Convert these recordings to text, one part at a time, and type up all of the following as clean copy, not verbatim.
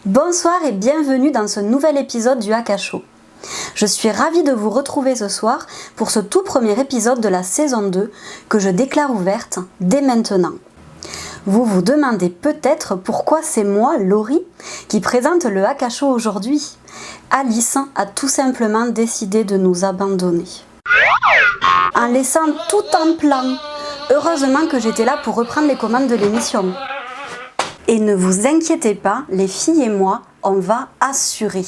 Bonsoir et bienvenue dans ce nouvel épisode du Akacho. Je suis ravie de vous retrouver ce soir pour ce tout premier épisode de la saison 2 que je déclare ouverte dès maintenant. Vous vous demandez peut-être pourquoi c'est moi, Laurie, qui présente le Akacho aujourd'hui. Alice a tout simplement décidé de nous abandonner. En laissant tout en plan. Heureusement que j'étais là pour reprendre les commandes de l'émission. Et ne vous inquiétez pas, les filles et moi, on va assurer.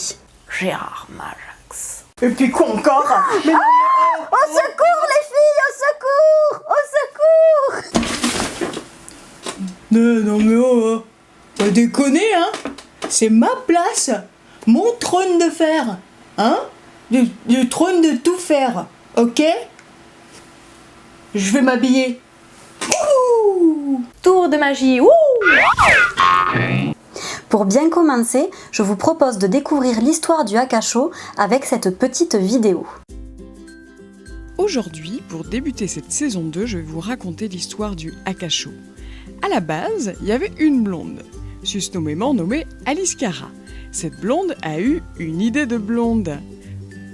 Gérard Majax. Et puis quoi encore? Mais Au secours les filles, au secours! Au secours! Non mais oh, pas déconner hein. C'est ma place, mon trône de fer, hein? Du trône de tout faire, ok? Je vais m'habiller. Ouh! Tour de magie, ouh! Pour bien commencer, je vous propose de découvrir l'histoire du Akacho avec cette petite vidéo. Aujourd'hui, pour débuter cette saison 2, je vais vous raconter l'histoire du Akacho. À la base, il y avait une blonde, susnommément nommée Alice Cara. Cette blonde a eu une idée de blonde.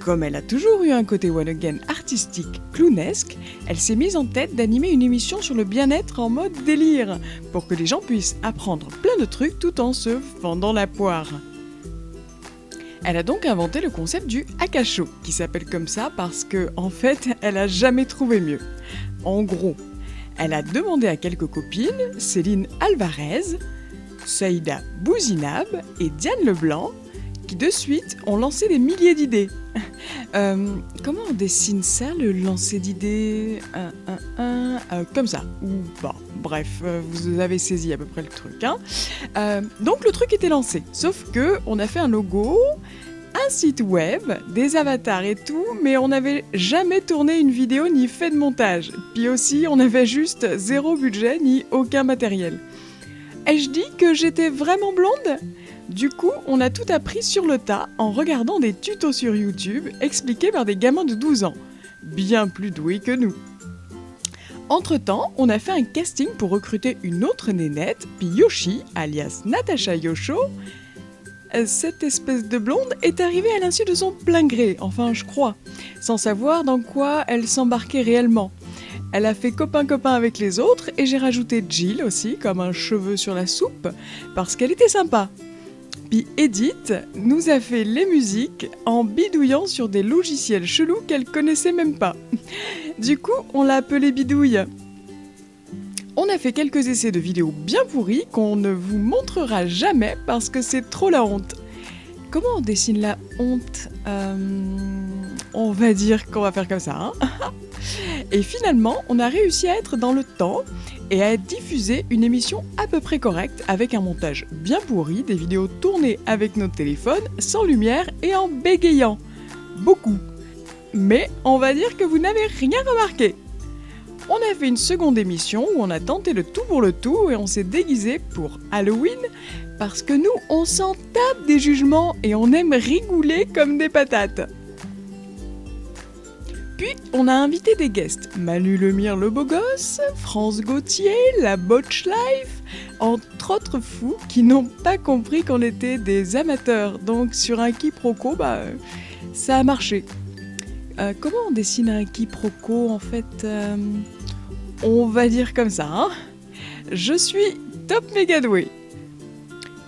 Comme elle a toujours eu un côté one again artistique, clownesque, elle s'est mise en tête d'animer une émission sur le bien-être en mode délire, pour que les gens puissent apprendre plein de trucs tout en se fendant la poire. Elle a donc inventé le concept du Akacho, qui s'appelle comme ça parce que, en fait, elle a jamais trouvé mieux. En gros, elle a demandé à quelques copines, Céline Alvarez, Saïda Bouzinab et Diane Leblanc, qui de suite ont lancé des milliers d'idées. Comment on dessine ça, le lancer d'idées comme ça, ou pas. Bref, vous avez saisi à peu près le truc. Donc le truc était lancé, sauf que on a fait un logo, un site web, des avatars et tout, mais on n'avait jamais tourné une vidéo ni fait de montage. Puis aussi, on avait juste zéro budget ni aucun matériel. Ai-je dit que j'étais vraiment blonde ? Du coup, on a tout appris sur le tas en regardant des tutos sur YouTube expliqués par des gamins de 12 ans, bien plus doués que nous. Entre-temps, on a fait un casting pour recruter une autre nénette, puis Yoshi, alias Natacha Yosho. Cette espèce de blonde est arrivée à l'insu de son plein gré, enfin je crois, sans savoir dans quoi elle s'embarquait réellement. Elle a fait copain-copain avec les autres et j'ai rajouté Jill aussi, comme un cheveu sur la soupe, parce qu'elle était sympa. Puis Edith nous a fait les musiques en bidouillant sur des logiciels chelous qu'elle connaissait même pas. Du coup, on l'a appelée Bidouille. On a fait quelques essais de vidéos bien pourris qu'on ne vous montrera jamais parce que c'est trop la honte. Comment on dessine la honte ? On va dire qu'on va faire comme ça. Et finalement, on a réussi à être dans le temps et à diffuser une émission à peu près correcte avec un montage bien pourri, des vidéos tournées avec nos téléphones, sans lumière et en bégayant. Beaucoup. Mais on va dire que vous n'avez rien remarqué. On a fait une seconde émission où on a tenté le tout pour le tout et on s'est déguisé pour Halloween parce que nous, on s'en tape des jugements et on aime rigoler comme des patates. Puis, on a invité des guests, Manu Lemire le beau gosse, France Gauthier, la Botch Life, entre autres fous qui n'ont pas compris qu'on était des amateurs. Donc sur un quiproquo, ça a marché. Comment on dessine un quiproquo en fait on va dire comme ça. Je suis top méga douée.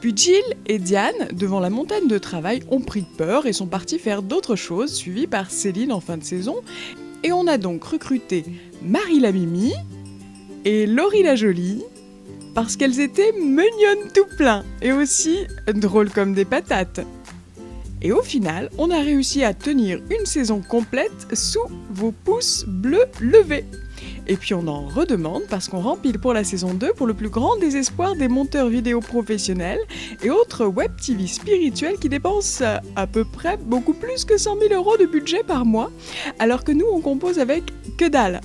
Puis Jill et Diane, devant la montagne de travail, ont pris peur et sont partis faire d'autres choses, suivis par Céline en fin de saison. Et on a donc recruté Marie la Mimi et Laurie la Jolie, parce qu'elles étaient mignonnes tout plein, et aussi drôles comme des patates. Et au final, on a réussi à tenir une saison complète sous vos pouces bleus levés. Et puis on en redemande parce qu'on rempile pour la saison 2 pour le plus grand désespoir des monteurs vidéo professionnels et autres web TV spirituels qui dépensent à peu près beaucoup plus que 100 000 € de budget par mois, alors que nous on compose avec que dalle.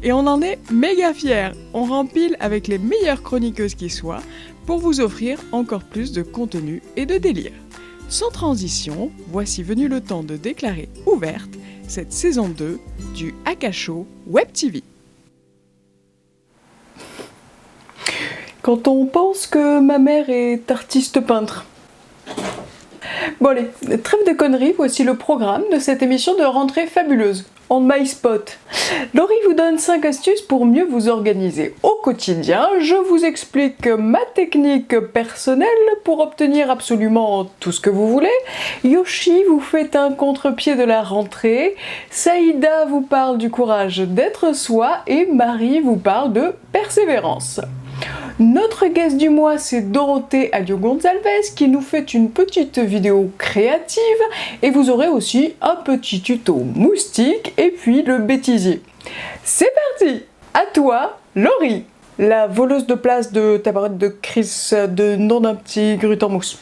Et on en est méga fiers. On rempile avec les meilleures chroniqueuses qui soient pour vous offrir encore plus de contenu et de délire. Sans transition, voici venu le temps de déclarer ouverte cette saison 2 du Akasho Web TV. Quand on pense que ma mère est artiste peintre. Bon allez, trêve de conneries, voici le programme de cette émission de rentrée fabuleuse. On my spot. Laurie vous donne 5 astuces pour mieux vous organiser au quotidien. Je vous explique ma technique personnelle pour obtenir absolument tout ce que vous voulez. Yoshi vous fait un contre-pied de la rentrée. Saïda vous parle du courage d'être soi et Marie vous parle de persévérance. Notre guest du mois, c'est Dorothée Alio-Gonzalez qui nous fait une petite vidéo créative et vous aurez aussi un petit tuto moustique et puis le bêtisier. C'est parti! À toi, Laurie, la voleuse de place de tabarette de Chris de nom d'un petit grut en mousse.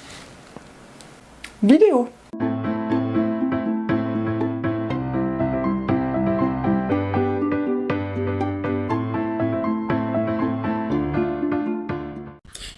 Vidéo.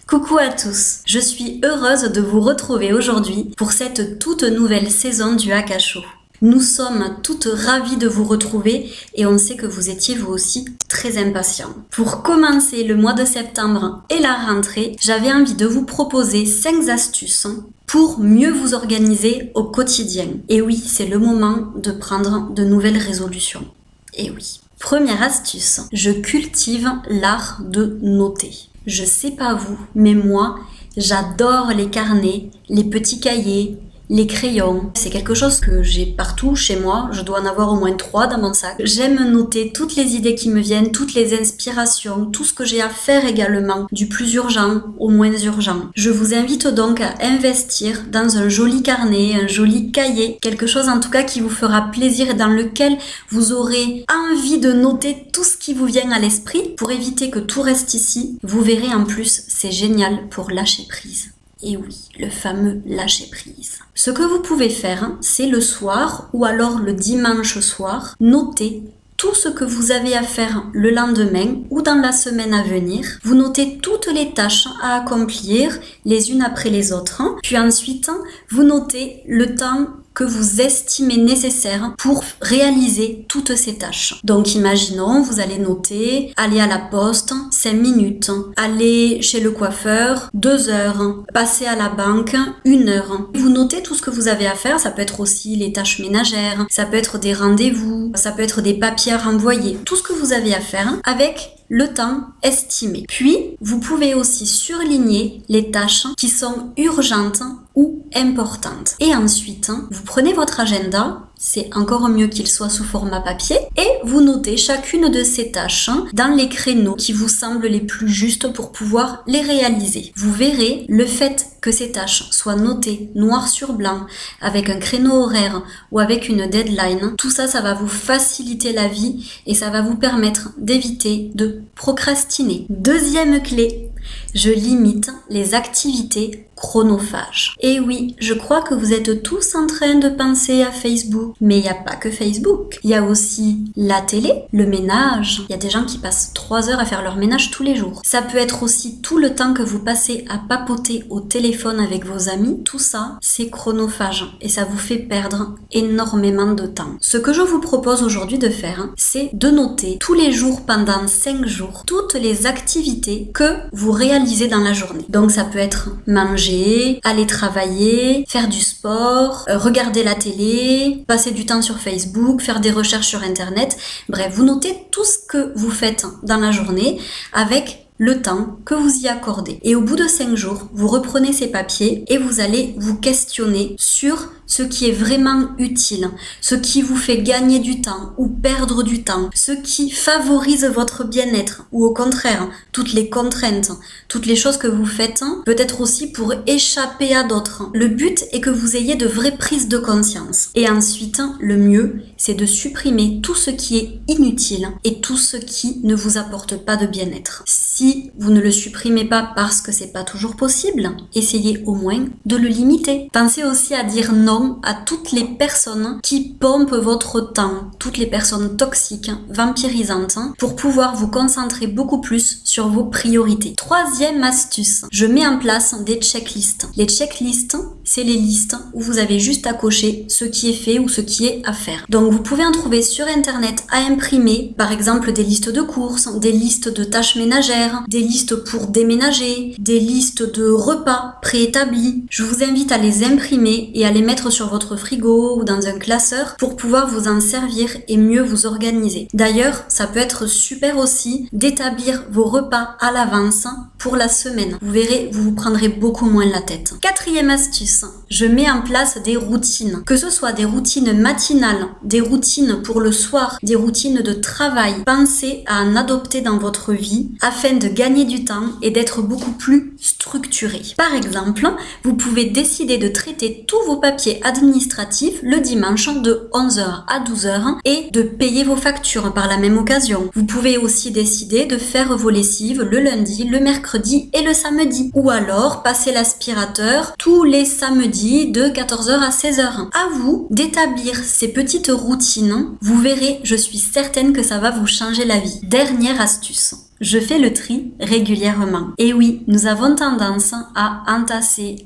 Coucou à tous, je suis heureuse de vous retrouver aujourd'hui pour cette toute nouvelle saison du Akasho. Nous sommes toutes ravies de vous retrouver et on sait que vous étiez vous aussi très impatients. Pour commencer le mois de septembre et la rentrée, j'avais envie de vous proposer 5 astuces pour mieux vous organiser au quotidien. Et oui, c'est le moment de prendre de nouvelles résolutions. Et oui. Première astuce, je cultive l'art de noter. Je sais pas vous, mais moi, j'adore les carnets, les petits cahiers, les crayons. C'est quelque chose que j'ai partout chez moi. Je dois en avoir au moins 3 dans mon sac. J'aime noter toutes les idées qui me viennent, toutes les inspirations, tout ce que j'ai à faire également, du plus urgent au moins urgent. Je vous invite donc à investir dans un joli carnet, un joli cahier, quelque chose en tout cas qui vous fera plaisir et dans lequel vous aurez envie de noter tout ce qui vous vient à l'esprit pour éviter que tout reste ici. Vous verrez en plus, c'est génial pour lâcher prise. Et oui, le fameux lâcher prise. Ce que vous pouvez faire, c'est le soir ou alors le dimanche soir, noter tout ce que vous avez à faire le lendemain ou dans la semaine à venir. Vous notez toutes les tâches à accomplir les unes après les autres. Puis ensuite, vous notez le temps que vous estimez nécessaire pour réaliser toutes ces tâches. Donc imaginons, vous allez noter aller à la poste 5 minutes, aller chez le coiffeur 2 heures, passer à la banque 1 heure. Vous notez tout ce que vous avez à faire, ça peut être aussi les tâches ménagères, ça peut être des rendez-vous, ça peut être des papiers à renvoyer, tout ce que vous avez à faire avec le temps estimé. Puis, vous pouvez aussi surligner les tâches qui sont urgentes ou importantes. Et ensuite, vous prenez votre agenda, c'est encore mieux qu'il soit sous format papier, et vous notez chacune de ces tâches dans les créneaux qui vous semblent les plus justes pour pouvoir les réaliser. Vous verrez, le fait que ces tâches soient notées noir sur blanc, avec un créneau horaire ou avec une deadline, tout ça, ça va vous faciliter la vie et ça va vous permettre d'éviter de procrastiner. Deuxième clé, je limite les activités chronophages. Et oui, je crois que vous êtes tous en train de penser à Facebook, mais il n'y a pas que Facebook. Il y a aussi la télé, le ménage. Il y a des gens qui passent 3 heures à faire leur ménage tous les jours. Ça peut être aussi tout le temps que vous passez à papoter au téléphone avec vos amis. Tout ça, c'est chronophage et ça vous fait perdre énormément de temps. Ce que je vous propose aujourd'hui de faire, c'est de noter tous les jours pendant 5 jours toutes les activités que vous réalisez dans la journée. Donc ça peut être manger, aller travailler, faire du sport, regarder la télé, passer du temps sur Facebook, faire des recherches sur Internet. Bref, vous notez tout ce que vous faites dans la journée avec le temps que vous y accordez. Et au bout de 5 jours, vous reprenez ces papiers et vous allez vous questionner sur ce qui est vraiment utile, ce qui vous fait gagner du temps ou perdre du temps, ce qui favorise votre bien-être ou au contraire, toutes les contraintes, toutes les choses que vous faites, peut-être aussi pour échapper à d'autres. Le but est que vous ayez de vraies prises de conscience. Et ensuite, le mieux, c'est de supprimer tout ce qui est inutile et tout ce qui ne vous apporte pas de bien-être. Si vous ne le supprimez pas parce que c'est pas toujours possible, essayez au moins de le limiter. Pensez aussi à dire non à toutes les personnes qui pompent votre temps, toutes les personnes toxiques, vampirisantes, pour pouvoir vous concentrer beaucoup plus sur vos priorités. Troisième astuce, je mets en place des checklists. Les checklists, c'est les listes où vous avez juste à cocher ce qui est fait ou ce qui est à faire. Donc vous pouvez en trouver sur internet à imprimer, par exemple des listes de courses, des listes de tâches ménagères, des listes pour déménager, des listes de repas préétablis. Je vous invite à les imprimer et à les mettre sur votre frigo ou dans un classeur pour pouvoir vous en servir et mieux vous organiser. D'ailleurs, ça peut être super aussi d'établir vos repas à l'avance pour la semaine. Vous verrez, vous vous prendrez beaucoup moins la tête. Quatrième astuce, je mets en place des routines. Que ce soit des routines matinales, des routines pour le soir, des routines de travail. Pensez à en adopter dans votre vie afin de gagner du temps et d'être beaucoup plus structuré. Par exemple, vous pouvez décider de traiter tous vos papiers administratifs le dimanche de 11h à 12h et de payer vos factures par la même occasion. Vous pouvez aussi décider de faire vos lessives le lundi, le mercredi et le samedi. Ou alors passer l'aspirateur tous les samedis de 14h à 16h. À vous d'établir ces petites routines. Vous verrez, je suis certaine que ça va vous changer la vie. Dernière astuce. Je fais le tri régulièrement. Et oui, nous avons tendance à entasser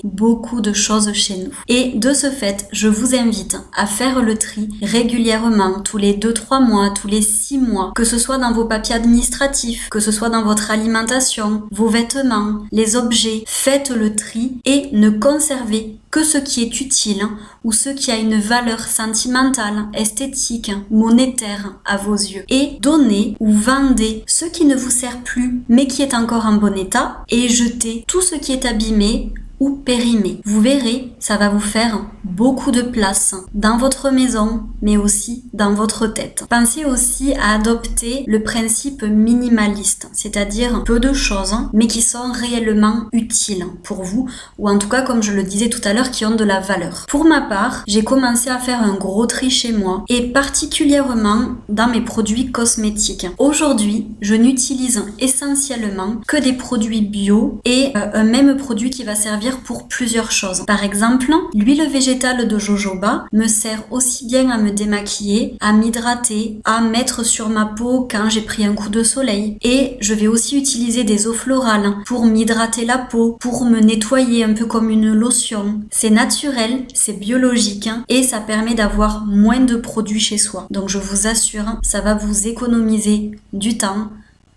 beaucoup de choses chez nous. Et de ce fait, je vous invite à faire le tri régulièrement, tous les 2-3 mois, tous les 6 mois, que ce soit dans vos papiers administratifs, que ce soit dans votre alimentation, vos vêtements, les objets. Faites le tri et ne conservez que ce qui est utile ou ce qui a une valeur sentimentale, esthétique, monétaire à vos yeux. Et donnez ou vendez ce qui ne vous sert plus mais qui est encore en bon état et jetez tout ce qui est abîmé ou périmé. Vous verrez, ça va vous faire beaucoup de place dans votre maison, mais aussi dans votre tête. Pensez aussi à adopter le principe minimaliste, c'est-à-dire peu de choses, mais qui sont réellement utiles pour vous, ou en tout cas, comme je le disais tout à l'heure, qui ont de la valeur. Pour ma part, j'ai commencé à faire un gros tri chez moi, et particulièrement dans mes produits cosmétiques. Aujourd'hui, je n'utilise essentiellement que des produits bio et un même produit qui va servir pour plusieurs choses. Par exemple, l'huile végétale de jojoba me sert aussi bien à me démaquiller, à m'hydrater, à mettre sur ma peau quand j'ai pris un coup de soleil. Et je vais aussi utiliser des eaux florales pour m'hydrater la peau, pour me nettoyer un peu comme une lotion. C'est naturel, c'est biologique et ça permet d'avoir moins de produits chez soi. Donc je vous assure, ça va vous économiser du temps,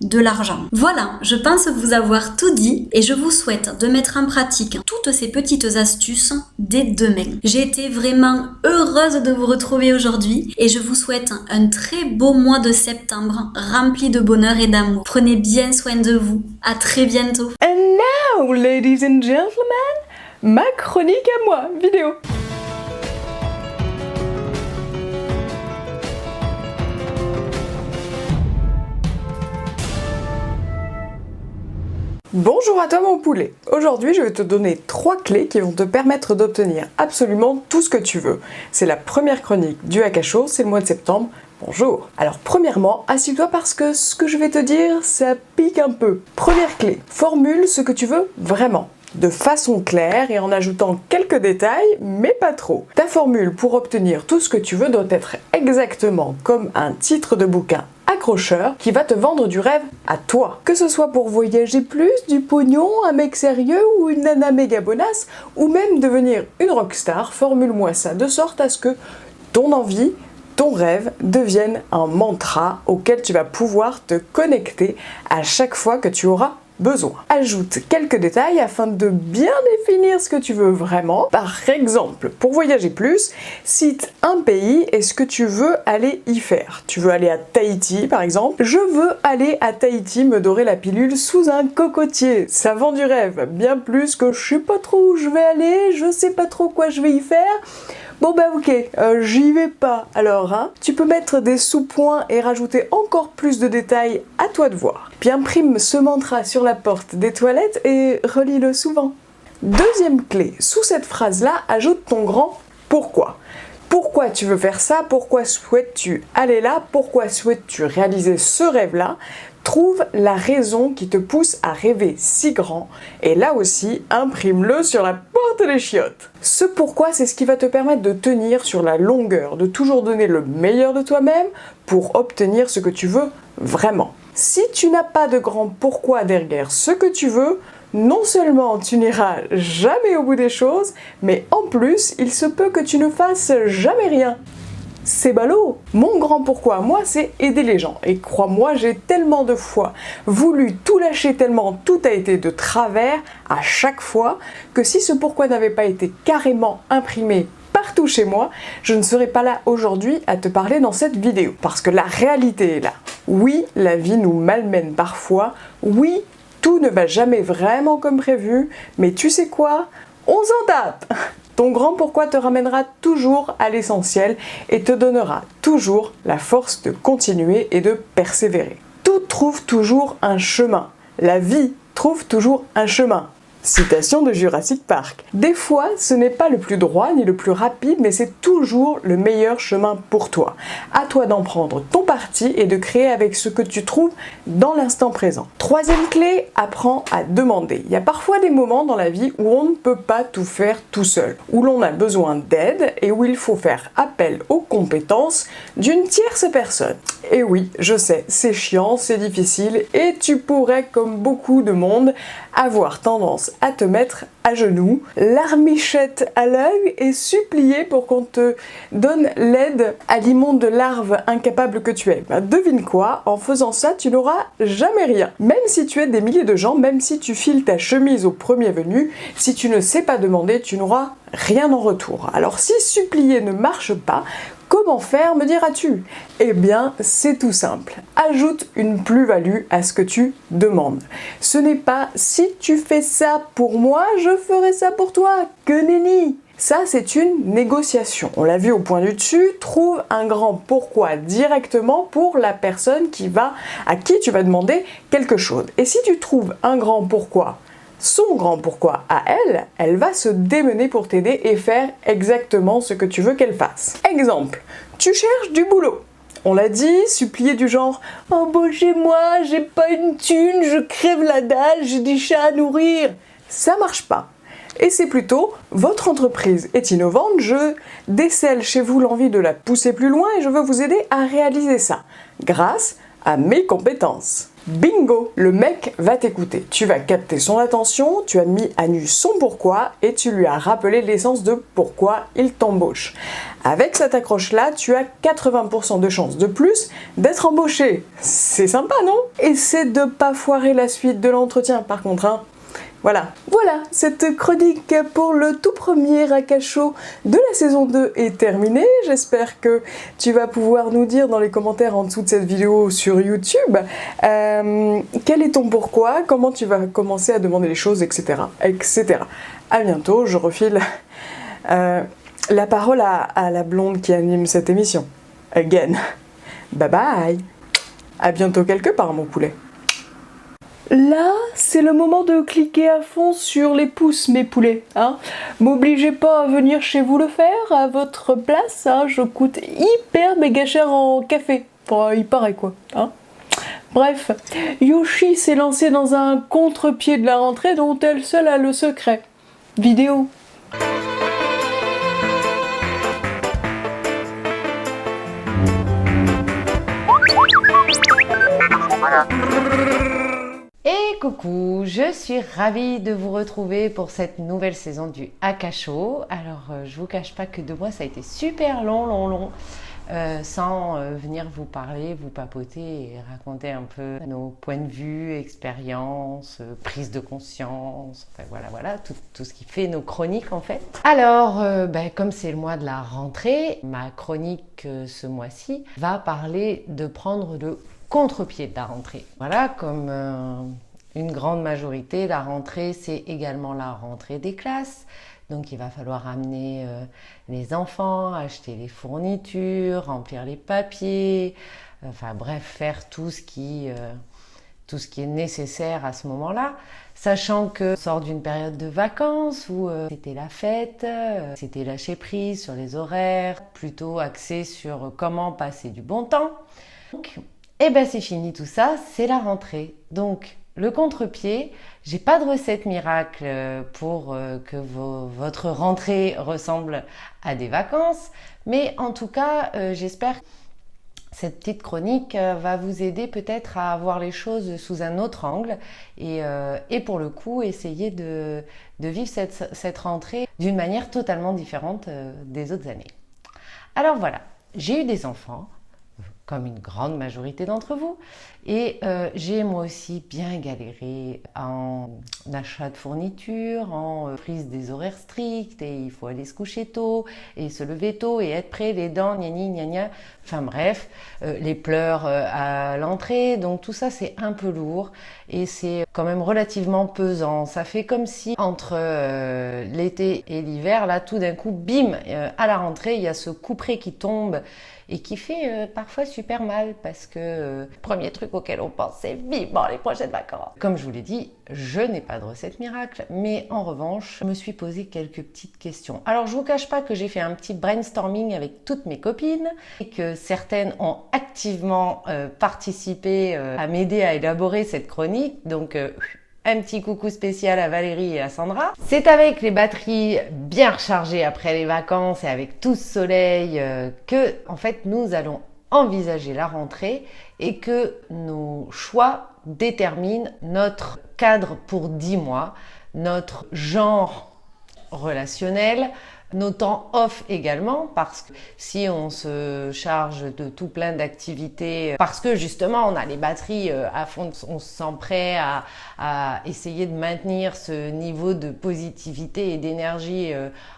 de l'argent. Voilà, je pense vous avoir tout dit et je vous souhaite de mettre en pratique toutes ces petites astuces dès demain. J'ai été vraiment heureuse de vous retrouver aujourd'hui et je vous souhaite un très beau mois de septembre rempli de bonheur et d'amour. Prenez bien soin de vous. À très bientôt. And now, ladies and gentlemen, ma chronique à moi, vidéo. Bonjour à toi mon poulet. Aujourd'hui je vais te donner 3 clés qui vont te permettre d'obtenir absolument tout ce que tu veux. C'est la première chronique du Hack à Chaud, c'est le mois de septembre. Bonjour. Alors premièrement, assieds-toi parce que ce que je vais te dire, ça pique un peu. Première clé, formule ce que tu veux vraiment. De façon claire et en ajoutant quelques détails, mais pas trop. Ta formule pour obtenir tout ce que tu veux doit être exactement comme un titre de bouquin accrocheur qui va te vendre du rêve à toi. Que ce soit pour voyager plus, du pognon, un mec sérieux ou une nana méga bonasse, ou même devenir une rockstar, formule-moi ça de sorte à ce que ton envie, ton rêve devienne un mantra auquel tu vas pouvoir te connecter à chaque fois que tu auras besoin. Ajoute quelques détails afin de bien définir ce que tu veux vraiment. Par exemple, pour voyager plus, cite un pays et ce que tu veux aller y faire. Tu veux aller à Tahiti par exemple. Je veux aller à Tahiti me dorer la pilule sous un cocotier. Ça vend du rêve, bien plus que je sais pas trop où je vais aller, je sais pas trop quoi je vais y faire. Bon bah ok, j'y vais pas. Alors, tu peux mettre des sous-points et rajouter encore plus de détails, à toi de voir. Puis imprime ce mantra sur la porte des toilettes et relis-le souvent. Deuxième clé, sous cette phrase-là, ajoute ton grand pourquoi. Pourquoi tu veux faire ça? Pourquoi souhaites-tu aller là? Pourquoi souhaites-tu réaliser ce rêve-là? Trouve la raison qui te pousse à rêver si grand et là aussi, imprime-le sur la porte des chiottes. Ce pourquoi, c'est ce qui va te permettre de tenir sur la longueur, de toujours donner le meilleur de toi-même pour obtenir ce que tu veux vraiment. Si tu n'as pas de grand pourquoi derrière ce que tu veux, non seulement tu n'iras jamais au bout des choses, mais en plus, il se peut que tu ne fasses jamais rien. C'est ballot. Mon grand pourquoi, moi, c'est aider les gens. Et crois-moi, j'ai tellement de fois voulu tout lâcher, tellement tout a été de travers à chaque fois, que si ce pourquoi n'avait pas été carrément imprimé partout chez moi, je ne serais pas là aujourd'hui à te parler dans cette vidéo. Parce que la réalité est là. Oui, la vie nous malmène parfois. Oui, tout ne va jamais vraiment comme prévu. Mais tu sais quoi? On s'en tape! Ton grand pourquoi te ramènera toujours à l'essentiel et te donnera toujours la force de continuer et de persévérer. Tout trouve toujours un chemin. La vie trouve toujours un chemin. Citation de Jurassic Park. Des fois, ce n'est pas le plus droit ni le plus rapide, mais c'est toujours le meilleur chemin pour toi. À toi d'en prendre ton parti et de créer avec ce que tu trouves dans l'instant présent. Troisième clé, apprends à demander. Il y a parfois des moments dans la vie où on ne peut pas tout faire tout seul, où l'on a besoin d'aide et où il faut faire appel aux compétences d'une tierce personne. Et oui, je sais, c'est chiant, c'est difficile et tu pourrais, comme beaucoup de monde, avoir tendance à te mettre à genoux, larmichette à l'œil et supplier pour qu'on te donne l'aide à l'immonde larve incapable que tu es. Bah, devine quoi, en faisant ça, tu n'auras jamais rien. Même si tu aides des milliers de gens, même si tu files ta chemise au premier venu, si tu ne sais pas demander, tu n'auras rien en retour. Alors si supplier ne marche pas, comment faire, me diras-tu? Eh bien, c'est tout simple. Ajoute une plus-value à ce que tu demandes. Ce n'est pas « si tu fais ça pour moi, je ferai ça pour toi ». Que nenni! Ça, c'est une négociation. On l'a vu au point du dessus, trouve un grand pourquoi directement pour la personne à qui tu vas demander quelque chose. Et si tu trouves un grand pourquoi, son grand pourquoi à elle, elle va se démener pour t'aider et faire exactement ce que tu veux qu'elle fasse. Exemple, tu cherches du boulot. On l'a dit, supplier du genre « Embauchez-moi, j'ai pas une thune, je crève la dalle, j'ai des chats à nourrir ». Ça marche pas. Et c'est plutôt « Votre entreprise est innovante, je décèle chez vous l'envie de la pousser plus loin et je veux vous aider à réaliser ça, grâce à mes compétences ». Bingo! Le mec va t'écouter. Tu vas capter son attention, tu as mis à nu son pourquoi et tu lui as rappelé l'essence de pourquoi il t'embauche. Avec cette accroche-là, tu as 80% de chances de plus d'être embauché. C'est sympa, non? Essaie de pas foirer la suite de l'entretien, par contre, hein. Voilà, cette chronique pour le tout premier Akasho de la saison 2 est terminée. J'espère que tu vas pouvoir nous dire dans les commentaires en dessous de cette vidéo sur YouTube quel est ton pourquoi, comment tu vas commencer à demander les choses, etc. etc. À bientôt, je refile la parole à la blonde qui anime cette émission. Again. Bye bye. À bientôt quelque part, mon poulet. Là, c'est le moment de cliquer à fond sur les pouces, mes poulets. Hein. M'obligez pas à venir chez vous le faire, à votre place. Hein. Je coûte hyper méga cher en café. Enfin, il paraît quoi. Hein. Bref, Yoshi s'est lancée dans un contre-pied de la rentrée dont elle seule a le secret. Vidéo. Et coucou, je suis ravie de vous retrouver pour cette nouvelle saison du Akasho. Alors, je vous cache pas que de moi, ça a été super long, sans venir vous parler, vous papoter et raconter un peu nos points de vue, expériences, prise de conscience, enfin voilà, tout ce qui fait nos chroniques en fait. Alors, comme c'est le mois de la rentrée, ma chronique ce mois-ci va parler de prendre le contre-pied de la rentrée. Voilà, comme une grande majorité, la rentrée, c'est également la rentrée des classes. Donc, il va falloir amener les enfants, acheter les fournitures, remplir les papiers, enfin bref, faire tout ce qui tout ce qui est nécessaire à ce moment-là, sachant que on sort d'une période de vacances où c'était la fête, c'était lâcher prise sur les horaires, plutôt axé sur comment passer du bon temps. Donc, c'est fini tout ça, c'est la rentrée. Donc, le contre-pied, j'ai pas de recette miracle pour que votre rentrée ressemble à des vacances, mais en tout cas, j'espère que cette petite chronique va vous aider peut-être à voir les choses sous un autre angle et pour le coup, essayer de vivre cette rentrée d'une manière totalement différente des autres années. Alors voilà, j'ai eu des enfants, comme une grande majorité d'entre vous. Et j'ai moi aussi bien galéré en achat de fournitures, en prise des horaires stricts, et il faut aller se coucher tôt, et se lever tôt, et être prêt, les dents, gna gna gna. Enfin bref, les pleurs à l'entrée, donc tout ça c'est un peu lourd, et c'est quand même relativement pesant. Ça fait comme si entre l'été et l'hiver, là tout d'un coup, bim, à la rentrée, il y a ce couperet qui tombe, et qui fait parfois super mal parce que premier truc auquel on pense, c'est vivement les prochaines vacances. Comme je vous l'ai dit, je n'ai pas de recette miracle, mais en revanche, je me suis posé quelques petites questions. Alors, je vous cache pas que j'ai fait un petit brainstorming avec toutes mes copines et que certaines ont activement participé à m'aider à élaborer cette chronique. Donc, un petit coucou spécial à Valérie et à Sandra. C'est avec les batteries bien rechargées après les vacances et avec tout ce soleil que, en fait, nous allons envisager la rentrée et que nos choix déterminent notre cadre pour 10 mois, notre genre relationnel, nos temps off également, parce que si on se charge de tout plein d'activités, parce que justement on a les batteries à fond, on se sent prêt à essayer de maintenir ce niveau de positivité et d'énergie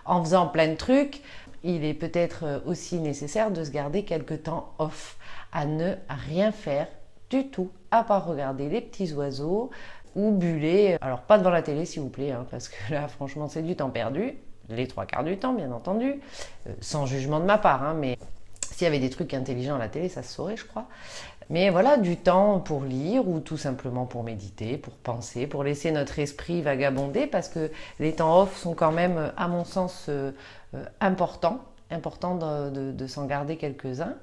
en faisant plein de trucs, il est peut-être aussi nécessaire de se garder quelques temps off, à ne rien faire du tout, à part regarder les petits oiseaux ou buller. Alors pas devant la télé s'il vous plaît, hein, parce que là franchement c'est du temps perdu. Les 3/4 du temps, bien entendu, sans jugement de ma part, hein, mais s'il y avait des trucs intelligents à la télé, ça se saurait, je crois. Mais voilà, du temps pour lire ou tout simplement pour méditer, pour penser, pour laisser notre esprit vagabonder, parce que les temps off sont quand même, à mon sens, importants de s'en garder quelques-uns.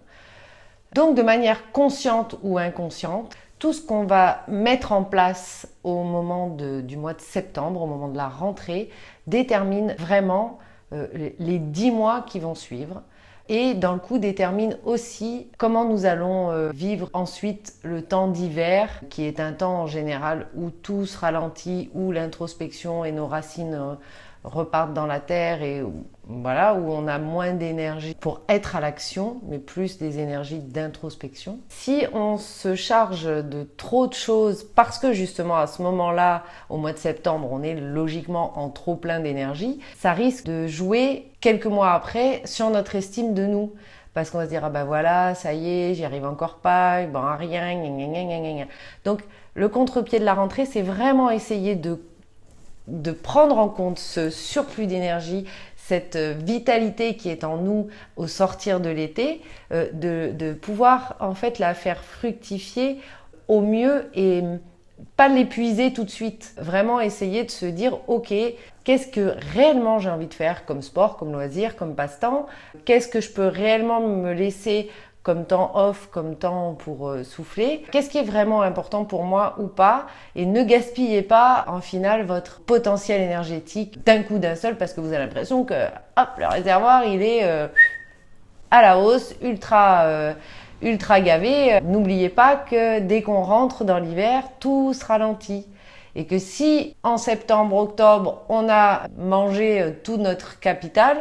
Donc, de manière consciente ou inconsciente, tout ce qu'on va mettre en place au moment du mois de septembre, au moment de la rentrée, détermine vraiment les 10 mois qui vont suivre et dans le coup détermine aussi comment nous allons vivre ensuite le temps d'hiver, qui est un temps en général où tout se ralentit, où l'introspection et nos racines repartent dans la terre et voilà, où on a moins d'énergie pour être à l'action, mais plus des énergies d'introspection. Si on se charge de trop de choses, parce que justement à ce moment-là, au mois de septembre, on est logiquement en trop plein d'énergie, ça risque de jouer quelques mois après sur notre estime de nous. Parce qu'on va se dire, ah ben voilà, ça y est, j'y arrive encore pas, bon, rien, gna gna gna gna gna. Donc le contre-pied de la rentrée, c'est vraiment essayer de prendre en compte ce surplus d'énergie, cette vitalité qui est en nous au sortir de l'été, de pouvoir en fait la faire fructifier au mieux et pas l'épuiser tout de suite. Vraiment essayer de se dire, ok, qu'est-ce que réellement j'ai envie de faire comme sport, comme loisir, comme passe-temps? Qu'est-ce que je peux réellement me laisser comme temps off, comme temps pour souffler. Qu'est-ce qui est vraiment important pour moi ou pas? Et ne gaspillez pas en final votre potentiel énergétique d'un coup d'un seul parce que vous avez l'impression que hop, le réservoir il est à la hausse, ultra gavé. N'oubliez pas que dès qu'on rentre dans l'hiver, tout se ralentit. Et que si en septembre, octobre, on a mangé tout notre capital,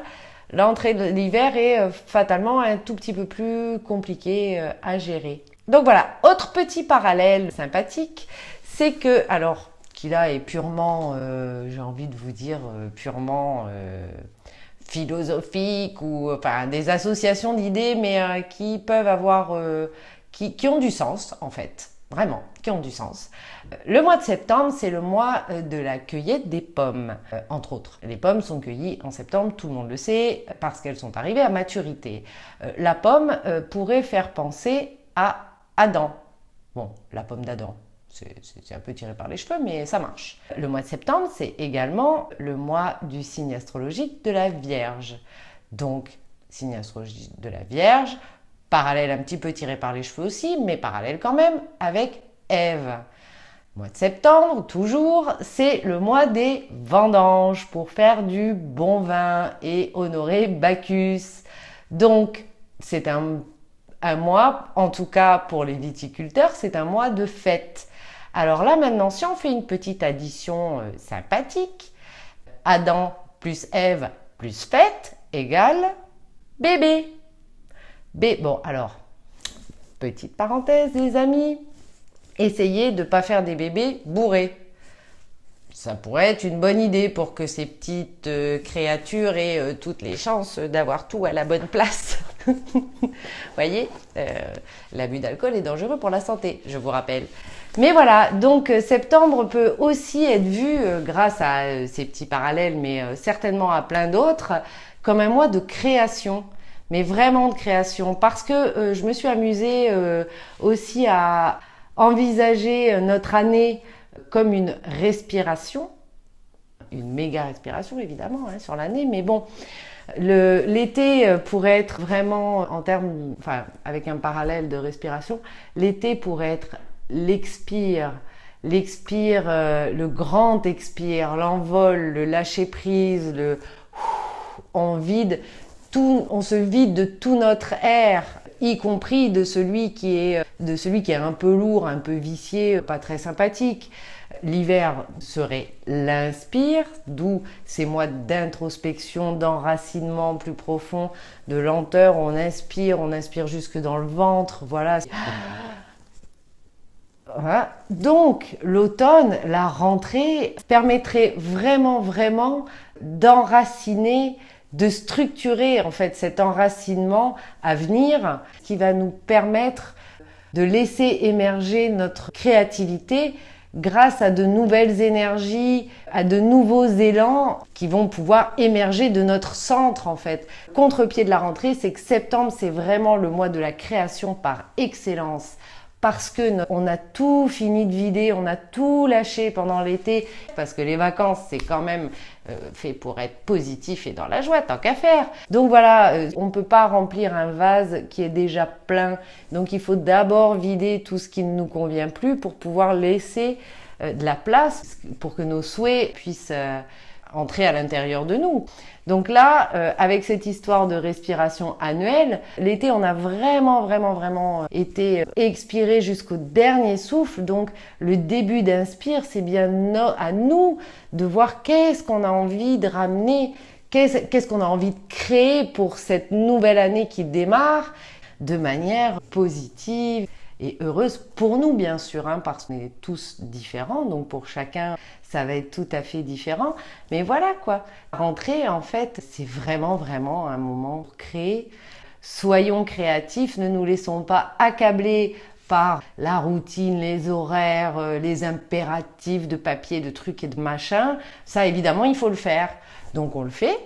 l'entrée de l'hiver est fatalement un tout petit peu plus compliquée à gérer. Donc voilà, autre petit parallèle sympathique, c'est que, alors, qui là est purement, j'ai envie de vous dire, purement philosophique ou enfin des associations d'idées, mais qui peuvent avoir, qui ont du sens en fait. Vraiment, qui ont du sens. Le mois de septembre, c'est le mois de la cueillette des pommes, entre autres. Les pommes sont cueillies en septembre, tout le monde le sait, parce qu'elles sont arrivées à maturité. La pomme pourrait faire penser à Adam. Bon, la pomme d'Adam. C'est un peu tiré par les cheveux, mais ça marche. Le mois de septembre, c'est également le mois du signe astrologique de la Vierge. Donc, signe astrologique de la Vierge, parallèle un petit peu tiré par les cheveux aussi, mais parallèle quand même avec Ève. Le mois de septembre, toujours, c'est le mois des vendanges pour faire du bon vin et honorer Bacchus. Donc, c'est un mois, en tout cas pour les viticulteurs, c'est un mois de fête. Alors là, maintenant, si on fait une petite addition sympathique, Adam plus Ève plus fête égale bébé. Bon, alors, petite parenthèse, les amis, essayez de ne pas faire des bébés bourrés. Ça pourrait être une bonne idée pour que ces petites créatures aient toutes les chances d'avoir tout à la bonne place. Vous voyez, l'abus d'alcool est dangereux pour la santé, je vous rappelle. Mais voilà, donc septembre peut aussi être vu, grâce à ces petits parallèles, mais certainement à plein d'autres, comme un mois de création. Mais vraiment de création, parce que je me suis amusée aussi à envisager notre année comme une respiration, une méga respiration évidemment sur l'année, mais bon, l'été pourrait être vraiment en termes, enfin avec un parallèle de respiration, l'été pourrait être l'expire, le grand expire, l'envol, le lâcher prise, on se vide de tout notre air, y compris de celui qui est un peu lourd, un peu vicié, pas très sympathique. L'hiver serait l'inspire, d'où ces mois d'introspection, d'enracinement plus profond, de lenteur. On inspire jusque dans le ventre, voilà. Voilà. Donc l'automne, la rentrée, permettrait vraiment, vraiment d'enraciner, de structurer en fait cet enracinement à venir qui va nous permettre de laisser émerger notre créativité grâce à de nouvelles énergies, à de nouveaux élans qui vont pouvoir émerger de notre centre en fait. Contre-pied de la rentrée, c'est que septembre, c'est vraiment le mois de la création par excellence. Parce que on a tout fini de vider, on a tout lâché pendant l'été, parce que les vacances, c'est quand même fait pour être positif et dans la joie, tant qu'à faire. Donc voilà, on ne peut pas remplir un vase qui est déjà plein. Donc il faut d'abord vider tout ce qui ne nous convient plus pour pouvoir laisser de la place pour que nos souhaits puissent entrer à l'intérieur de nous. Donc là, avec cette histoire de respiration annuelle, l'été, on a vraiment été expiré jusqu'au dernier souffle. Donc le début d'inspire, c'est bien à nous de voir qu'est-ce qu'on a envie de ramener, qu'est-ce qu'on a envie de créer pour cette nouvelle année qui démarre de manière positive et heureuse pour nous, bien sûr, parce qu'on est tous différents, donc pour chacun, ça va être tout à fait différent. Mais voilà quoi, rentrer en fait, c'est vraiment un moment pour créer. Soyons créatifs, ne nous laissons pas accabler par la routine, les horaires, les impératifs de papier, de trucs et de machins. Ça, évidemment, il faut le faire. Donc on le fait.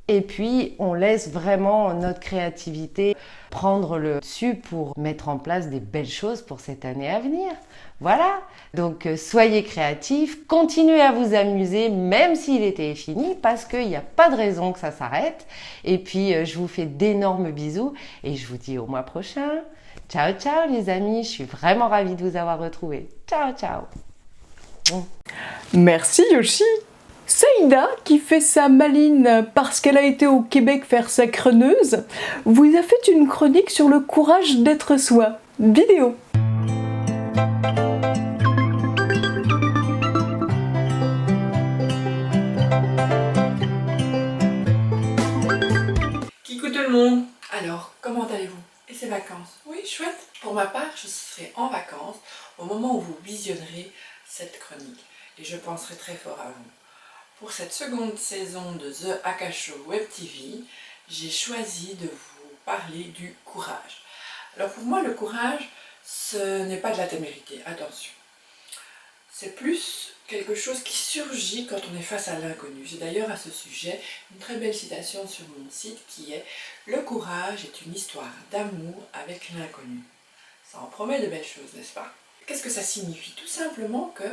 Et puis, on laisse vraiment notre créativité prendre le dessus pour mettre en place des belles choses pour cette année à venir. Voilà, donc soyez créatifs, continuez à vous amuser même si l'été est fini parce qu'il n'y a pas de raison que ça s'arrête. Et puis, je vous fais d'énormes bisous et je vous dis au mois prochain. Ciao, ciao les amis, je suis vraiment ravie de vous avoir retrouvés. Ciao, ciao. Merci Yoshi. Saïda, qui fait sa maline parce qu'elle a été au Québec faire sa creuneuse, vous a fait une chronique sur le courage d'être soi. Vidéo. Coucou tout le monde. Alors, comment allez-vous? Et ces vacances? Oui, chouette. Pour ma part, je serai en vacances au moment où vous visionnerez cette chronique. Et je penserai très fort à vous. Pour cette seconde saison de The Akasho Web TV, j'ai choisi de vous parler du courage. Alors pour moi, le courage, ce n'est pas de la témérité, attention. C'est plus quelque chose qui surgit quand on est face à l'inconnu. J'ai d'ailleurs à ce sujet une très belle citation sur mon site qui est « Le courage est une histoire d'amour avec l'inconnu ». Ça en promet de belles choses, n'est-ce pas? Qu'est-ce que ça signifie? Tout simplement que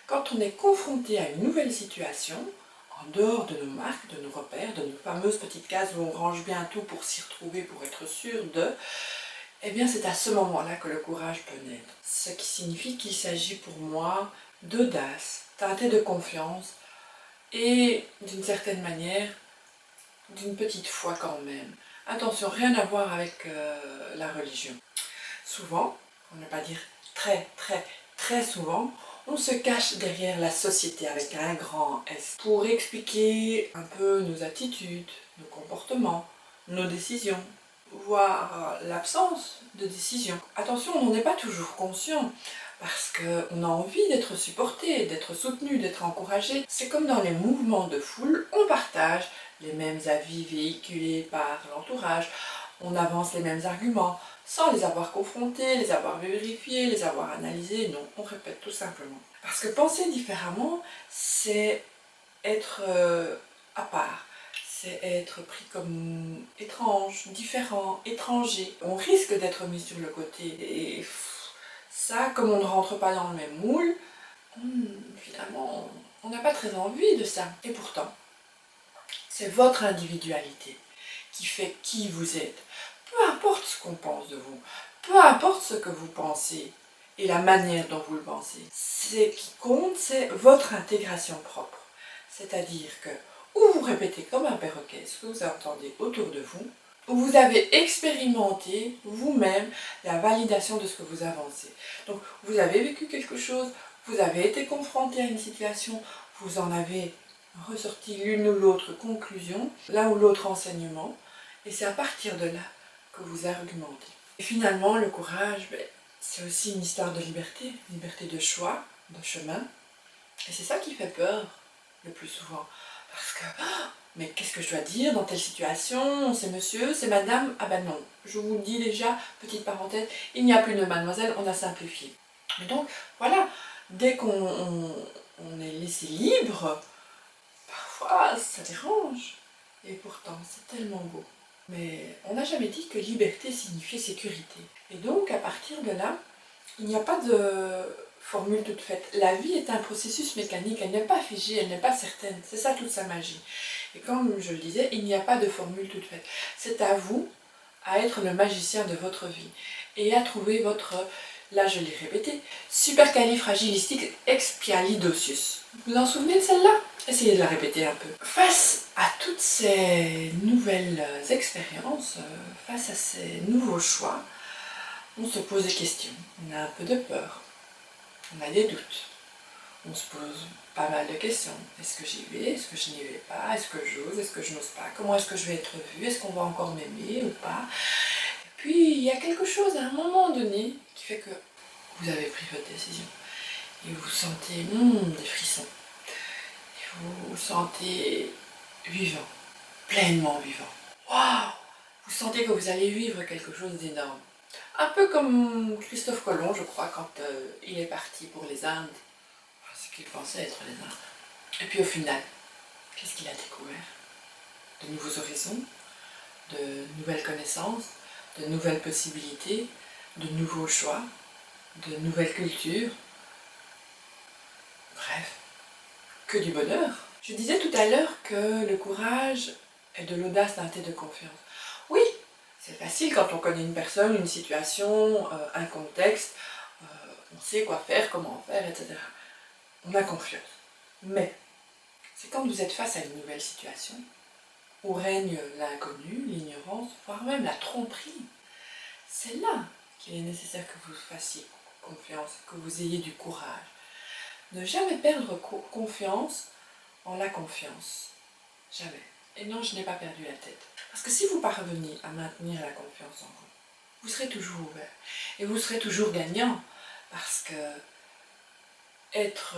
quand on est confronté à une nouvelle situation, en dehors de nos marques, de nos repères, de nos fameuses petites cases où on range bien tout pour s'y retrouver, pour être sûr de, eh bien c'est à ce moment-là que le courage peut naître. Ce qui signifie qu'il s'agit pour moi d'audace, teintée de confiance et d'une certaine manière d'une petite foi quand même. Attention, rien à voir avec la religion. Souvent, pour ne pas dire très souvent, on se cache derrière la société avec un grand S pour expliquer un peu nos attitudes, nos comportements, nos décisions, voire l'absence de décision. Attention, on n'en est pas toujours conscient parce qu'on a envie d'être supporté, d'être soutenu, d'être encouragé. C'est comme dans les mouvements de foule, on partage les mêmes avis véhiculés par l'entourage, on avance les mêmes arguments, sans les avoir confrontés, les avoir vérifiés, les avoir analysés, non, on répète tout simplement. Parce que penser différemment, c'est être à part, c'est être pris comme étrange, différent, étranger. On risque d'être mis sur le côté. Et ça, comme on ne rentre pas dans le même moule, finalement, on n'a pas très envie de ça. Et pourtant, c'est votre individualité qui fait qui vous êtes. Peu importe ce qu'on pense de vous, peu importe ce que vous pensez et la manière dont vous le pensez. Ce qui compte, c'est votre intégration propre. C'est-à-dire que, ou vous répétez comme un perroquet ce que vous entendez autour de vous, ou vous avez expérimenté vous-même la validation de ce que vous avancez. Donc, vous avez vécu quelque chose, vous avez été confronté à une situation, vous en avez ressorti l'une ou l'autre conclusion, l'un ou l'autre enseignement, et c'est à partir de là que vous argumentez. Et finalement, le courage, c'est aussi une histoire de liberté de choix, de chemin, et c'est ça qui fait peur le plus souvent, parce que mais qu'est-ce que je dois dire dans telle situation? C'est monsieur, c'est madame? Ah ben non, je vous le dis déjà, petite parenthèse, il n'y a plus de mademoiselle, on a simplifié. Mais donc, voilà, dès qu'on est laissé libre, parfois ça dérange. Et pourtant, c'est tellement beau. Mais on n'a jamais dit que liberté signifiait sécurité. Et donc, à partir de là, il n'y a pas de formule toute faite. La vie est un processus mécanique, elle n'est pas figée, elle n'est pas certaine. C'est ça toute sa magie. Et comme je le disais, il n'y a pas de formule toute faite. C'est à vous à être le magicien de votre vie et à trouver votre, là je l'ai répété, supercalifragilisticexpialidocious. Vous vous en souvenez de celle-là? Essayez de la répéter un peu. Face à toutes ces nouvelles expériences, face à ces nouveaux choix, on se pose des questions, on a un peu de peur, on a des doutes, on se pose pas mal de questions. Est-ce que j'y vais? Est-ce que je n'y vais pas? Est-ce que j'ose? Est-ce que je n'ose pas? Comment est-ce que je vais être vue? Est-ce qu'on va encore m'aimer ou pas? Et puis il y a quelque chose à un moment donné qui fait que vous avez pris votre décision et vous sentez des frissons. Et vous vous sentez vivant, pleinement vivant. Waouh! Vous sentez que vous allez vivre quelque chose d'énorme. Un peu comme Christophe Colomb, je crois, quand il est parti pour les Indes. Ce qu'il pensait être les Indes. Et puis au final, qu'est-ce qu'il a découvert? De nouveaux horizons, de nouvelles connaissances, de nouvelles possibilités, de nouveaux choix, de nouvelles cultures. Bref, que du bonheur. Je disais tout à l'heure que le courage est de l'audace teintée de confiance. Oui, c'est facile quand on connaît une personne, une situation, un contexte, on sait quoi faire, comment faire, etc. On a confiance. Mais c'est quand vous êtes face à une nouvelle situation, où règne l'inconnu, l'ignorance, voire même la tromperie. C'est là qu'il est nécessaire que vous fassiez confiance, que vous ayez du courage. Ne jamais perdre confiance en la confiance. Jamais. Et non, je n'ai pas perdu la tête. Parce que si vous parvenez à maintenir la confiance en vous, vous serez toujours ouvert. Et vous serez toujours gagnant. Parce que être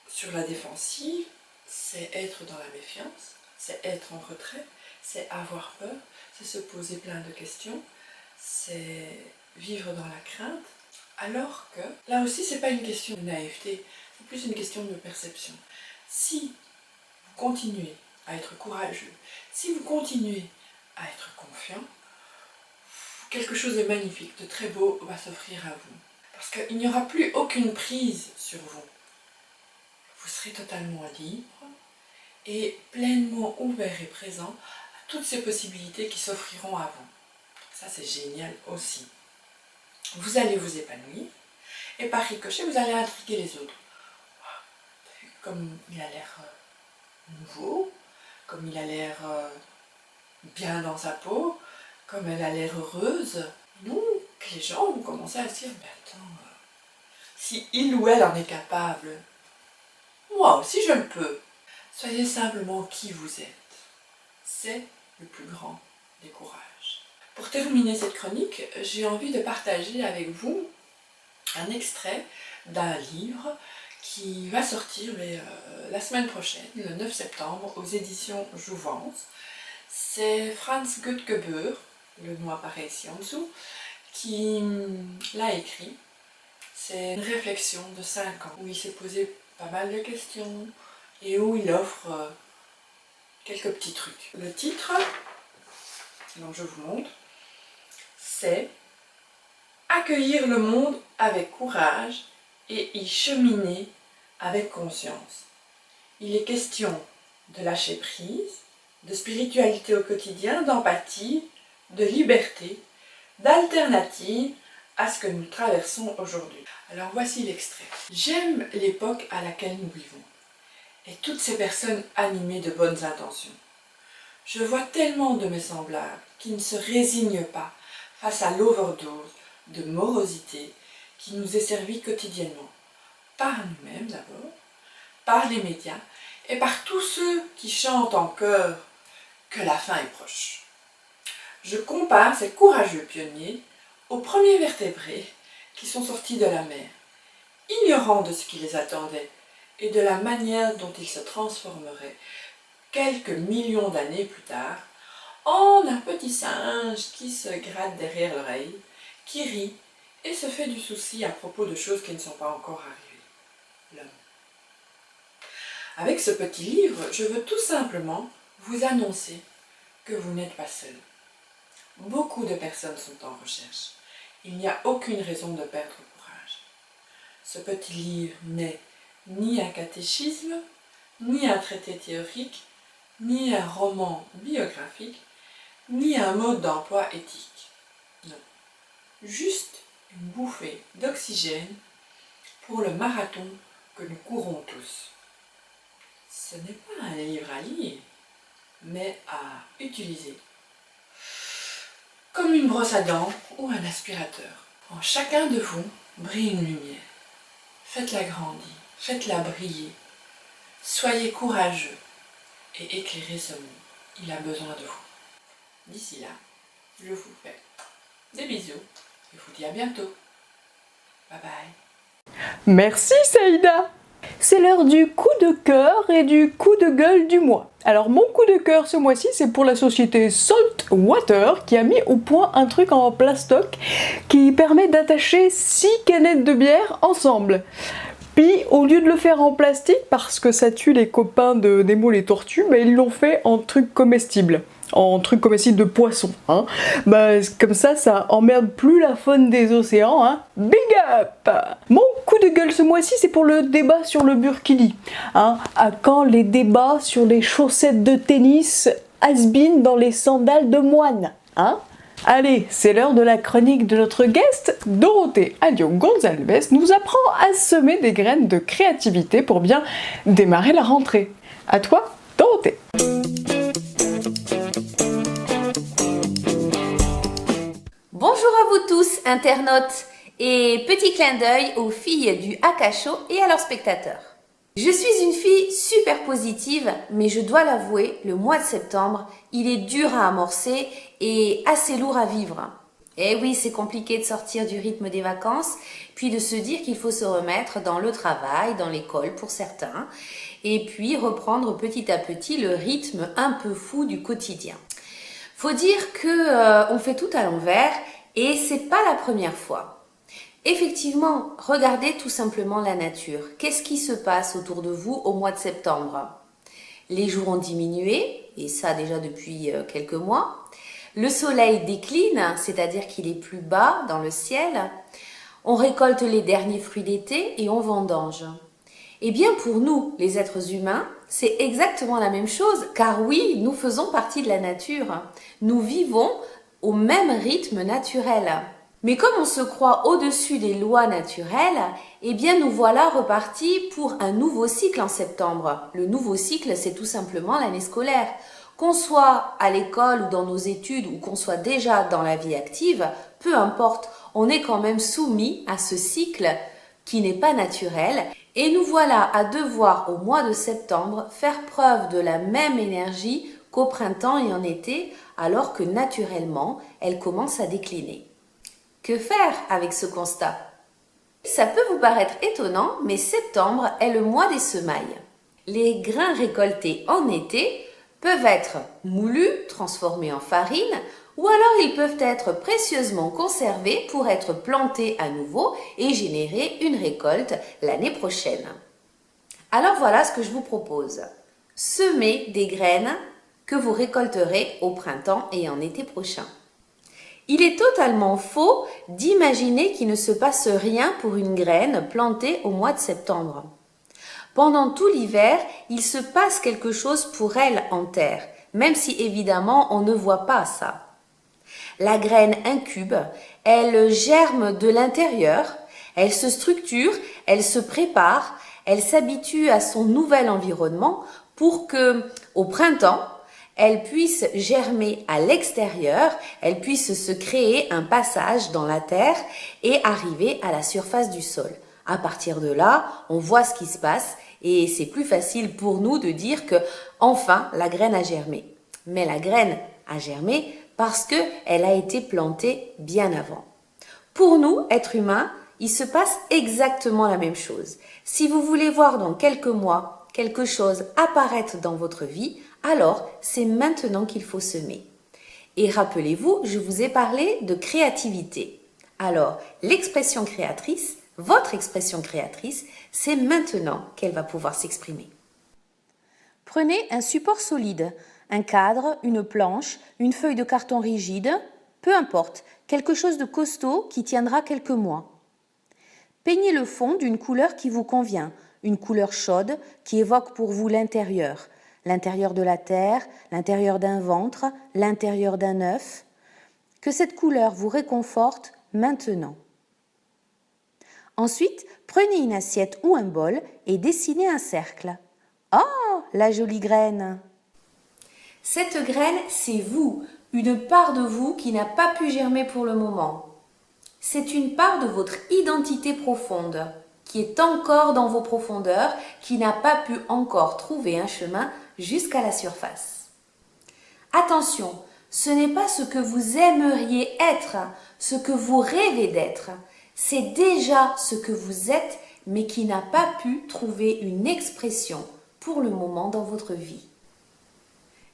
sur la défensive, c'est être dans la méfiance, c'est être en retrait, c'est avoir peur, c'est se poser plein de questions, c'est vivre dans la crainte. Alors que, là aussi, c'est pas une question de naïveté, c'est plus une question de perception. Si vous continuez à être courageux, si vous continuez à être confiant, quelque chose de magnifique, de très beau va s'offrir à vous. Parce qu'il n'y aura plus aucune prise sur vous. Vous serez totalement libre et pleinement ouvert et présent à toutes ces possibilités qui s'offriront à vous. Ça, c'est génial aussi. Vous allez vous épanouir et par ricochet, vous allez intriguer les autres. Comme il a l'air nouveau, comme il a l'air bien dans sa peau, comme elle a l'air heureuse. Donc, les gens vont commencer à se dire, mais attends, si il ou elle en est capable, moi aussi je le peux. Soyez simplement qui vous êtes. C'est le plus grand des courages. Pour terminer cette chronique, j'ai envie de partager avec vous un extrait d'un livre qui va sortir la semaine prochaine, le 9 septembre, aux éditions Jouvence. C'est Franz Göttgebeur, le nom apparaît ici en dessous, qui l'a écrit. C'est une réflexion de 5 ans où il s'est posé pas mal de questions et où il offre quelques petits trucs. Le titre, donc je vous montre, c'est « Accueillir le monde avec courage et y cheminer avec conscience ». Il est question de lâcher prise, de spiritualité au quotidien, d'empathie, de liberté, d'alternative à ce que nous traversons aujourd'hui. Alors voici l'extrait. J'aime l'époque à laquelle nous vivons et toutes ces personnes animées de bonnes intentions. Je vois tellement de mes semblables qui ne se résignent pas face à l'overdose de morosité qui nous est servie quotidiennement, par nous-mêmes d'abord, par les médias et par tous ceux qui chantent en chœur que la fin est proche. Je compare ces courageux pionniers aux premiers vertébrés qui sont sortis de la mer, ignorant de ce qui les attendait et de la manière dont ils se transformeraient quelques millions d'années plus tard en un petit singe qui se gratte derrière l'oreille, qui rit et se fait du souci à propos de choses qui ne sont pas encore arrivées. L'homme. Avec ce petit livre, je veux tout simplement vous annoncer que vous n'êtes pas seul. Beaucoup de personnes sont en recherche. Il n'y a aucune raison de perdre courage. Ce petit livre n'est ni un catéchisme, ni un traité théorique, ni un roman biographique, ni un mode d'emploi éthique. Non. Juste une bouffée d'oxygène pour le marathon que nous courons tous. Ce n'est pas un livre à lire, mais à utiliser. Comme une brosse à dents ou un aspirateur. En chacun de vous brille une lumière. Faites-la grandir, faites-la briller. Soyez courageux et éclairez ce monde. Il a besoin de vous. D'ici là, je vous fais des bisous et vous dis à bientôt. Bye bye. Merci Saïda. C'est l'heure du coup de cœur et du coup de gueule du mois. Alors mon coup de cœur ce mois-ci, c'est pour la société Salt Water qui a mis au point un truc en plastoc qui permet d'attacher 6 canettes de bière ensemble. Puis au lieu de le faire en plastique parce que ça tue les copains de Nemo les tortues, bah, ils l'ont fait en truc comestible. En truc comestible de poisson, hein. Bah, comme ça emmerde plus la faune des océans, hein. Big up! Mon coup de gueule ce mois-ci, c'est pour le débat sur le burkini, hein. À quand les débats sur les chaussettes de tennis has-been dans les sandales de moine, hein? Allez, c'est l'heure de la chronique de notre guest. Dorothée Alliot-Gonzalez nous apprend à semer des graines de créativité pour bien démarrer la rentrée. À toi, Dorothée! Bonjour à vous tous, internautes, et petit clin d'œil aux filles du Akacho et à leurs spectateurs. Je suis une fille super positive, mais je dois l'avouer, le mois de septembre, il est dur à amorcer et assez lourd à vivre. Eh oui, c'est compliqué de sortir du rythme des vacances, puis de se dire qu'il faut se remettre dans le travail, dans l'école pour certains, et puis reprendre petit à petit le rythme un peu fou du quotidien. Faut dire que on fait tout à l'envers et c'est pas la première fois. Effectivement, regardez tout simplement la nature. Qu'est-ce qui se passe autour de vous au mois de septembre? Les jours ont diminué, et ça déjà depuis quelques mois. Le soleil décline, c'est-à-dire qu'il est plus bas dans le ciel. On récolte les derniers fruits d'été et on vendange. Eh bien pour nous, les êtres humains, c'est exactement la même chose, car oui, nous faisons partie de la nature. Nous vivons au même rythme naturel. Mais comme on se croit au-dessus des lois naturelles, eh bien nous voilà repartis pour un nouveau cycle en septembre. Le nouveau cycle, c'est tout simplement l'année scolaire. Qu'on soit à l'école ou dans nos études ou qu'on soit déjà dans la vie active, peu importe, on est quand même soumis à ce cycle qui n'est pas naturel. Et nous voilà à devoir au mois de septembre faire preuve de la même énergie qu'au printemps et en été, alors que naturellement, elle commence à décliner. Que faire avec ce constat? Ça peut vous paraître étonnant, mais septembre est le mois des semailles. Les grains récoltés en été peuvent être moulus, transformés en farine, ou alors ils peuvent être précieusement conservés pour être plantés à nouveau et générer une récolte l'année prochaine. Alors voilà ce que je vous propose. Semez des graines que vous récolterez au printemps et en été prochain. Il est totalement faux d'imaginer qu'il ne se passe rien pour une graine plantée au mois de septembre. Pendant tout l'hiver, il se passe quelque chose pour elle en terre, même si évidemment on ne voit pas ça. La graine incube, elle germe de l'intérieur, elle se structure, elle se prépare, elle s'habitue à son nouvel environnement pour que, au printemps, elle puisse germer à l'extérieur, elle puisse se créer un passage dans la terre et arriver à la surface du sol. À partir de là, on voit ce qui se passe et c'est plus facile pour nous de dire que enfin la graine a germé. Mais la graine a germé parce qu'elle a été plantée bien avant. Pour nous, êtres humains, il se passe exactement la même chose. Si vous voulez voir dans quelques mois quelque chose apparaître dans votre vie, alors c'est maintenant qu'il faut semer. Et rappelez-vous, je vous ai parlé de créativité. Alors, l'expression créatrice, votre expression créatrice, c'est maintenant qu'elle va pouvoir s'exprimer. Prenez un support solide, un cadre, une planche, une feuille de carton rigide, peu importe, quelque chose de costaud qui tiendra quelques mois. Peignez le fond d'une couleur qui vous convient, une couleur chaude qui évoque pour vous l'intérieur de la terre, l'intérieur d'un ventre, l'intérieur d'un œuf. Que cette couleur vous réconforte maintenant. Ensuite, prenez une assiette ou un bol et dessinez un cercle. Oh, la jolie graine! Cette graine, c'est vous, une part de vous qui n'a pas pu germer pour le moment. C'est une part de votre identité profonde, qui est encore dans vos profondeurs, qui n'a pas pu encore trouver un chemin jusqu'à la surface. Attention, ce n'est pas ce que vous aimeriez être, ce que vous rêvez d'être. C'est déjà ce que vous êtes, mais qui n'a pas pu trouver une expression pour le moment dans votre vie.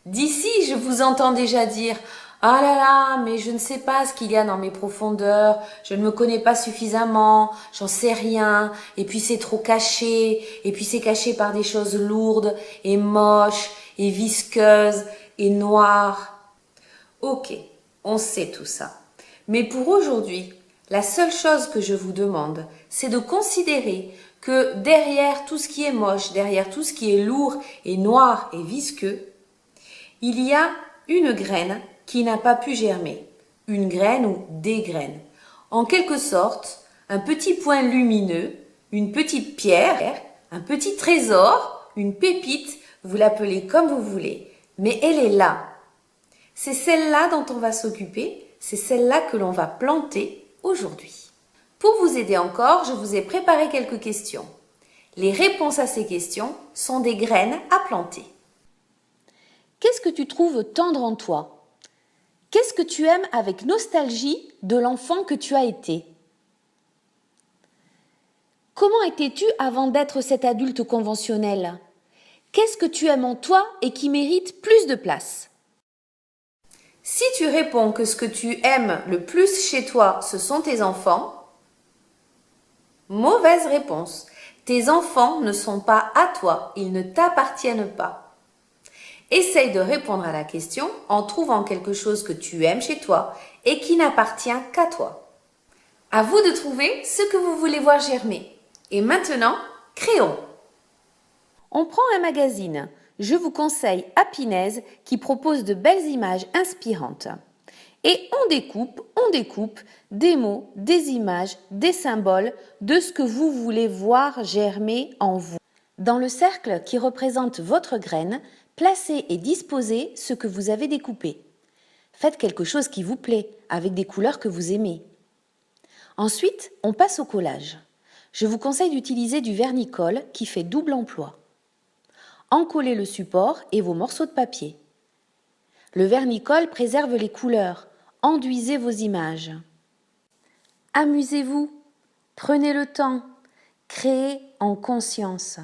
D'ici, je vous entends déjà dire « Ah là là, mais je ne sais pas ce qu'il y a dans mes profondeurs, je ne me connais pas suffisamment, j'en sais rien, et puis c'est trop caché, et puis c'est caché par des choses lourdes et moches et visqueuses et noires. » Ok, on sait tout ça. Mais pour aujourd'hui, la seule chose que je vous demande, c'est de considérer que derrière tout ce qui est moche, derrière tout ce qui est lourd et noir et visqueux, il y a une graine qui n'a pas pu germer, une graine ou des graines. En quelque sorte, un petit point lumineux, une petite pierre, un petit trésor, une pépite, vous l'appelez comme vous voulez, mais elle est là. C'est celle-là dont on va s'occuper, c'est celle-là que l'on va planter aujourd'hui. Pour vous aider encore, je vous ai préparé quelques questions. Les réponses à ces questions sont des graines à planter. Qu'est-ce que tu trouves tendre en toi? Qu'est-ce que tu aimes avec nostalgie de l'enfant que tu as été? Comment étais-tu avant d'être cet adulte conventionnel? Qu'est-ce que tu aimes en toi et qui mérite plus de place? Si tu réponds que ce que tu aimes le plus chez toi, ce sont tes enfants, mauvaise réponse. Tes enfants ne sont pas à toi, ils ne t'appartiennent pas. Essaye de répondre à la question en trouvant quelque chose que tu aimes chez toi et qui n'appartient qu'à toi. À vous de trouver ce que vous voulez voir germer. Et maintenant, créons. On prend un magazine. Je vous conseille Happiness qui propose de belles images inspirantes. Et on découpe des mots, des images, des symboles de ce que vous voulez voir germer en vous. Dans le cercle qui représente votre graine, placez et disposez ce que vous avez découpé. Faites quelque chose qui vous plaît, avec des couleurs que vous aimez. Ensuite, on passe au collage. Je vous conseille d'utiliser du vernis-colle qui fait double emploi. Encollez le support et vos morceaux de papier. Le vernis-colle préserve les couleurs. Enduisez vos images. Amusez-vous. Prenez le temps. Créez en conscience.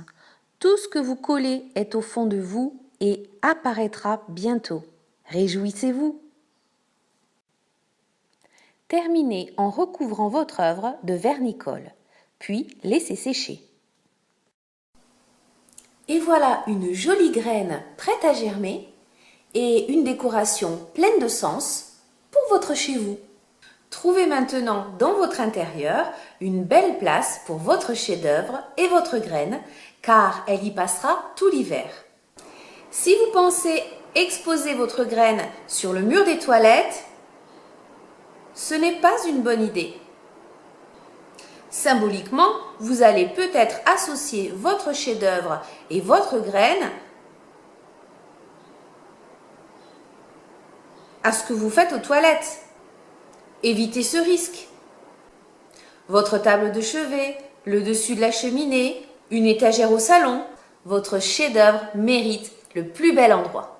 Tout ce que vous collez est au fond de vous et apparaîtra bientôt. Réjouissez-vous. Terminez en recouvrant votre œuvre de vernis-colle, puis laissez sécher. Et voilà une jolie graine prête à germer et une décoration pleine de sens pour votre chez vous. Trouvez maintenant dans votre intérieur une belle place pour votre chef-d'œuvre et votre graine, car elle y passera tout l'hiver. Si vous pensez exposer votre graine sur le mur des toilettes, ce n'est pas une bonne idée. Symboliquement, vous allez peut-être associer votre chef-d'œuvre et votre graine à ce que vous faites aux toilettes. Évitez ce risque. Votre table de chevet, le dessus de la cheminée, une étagère au salon, votre chef-d'œuvre mérite le plus bel endroit.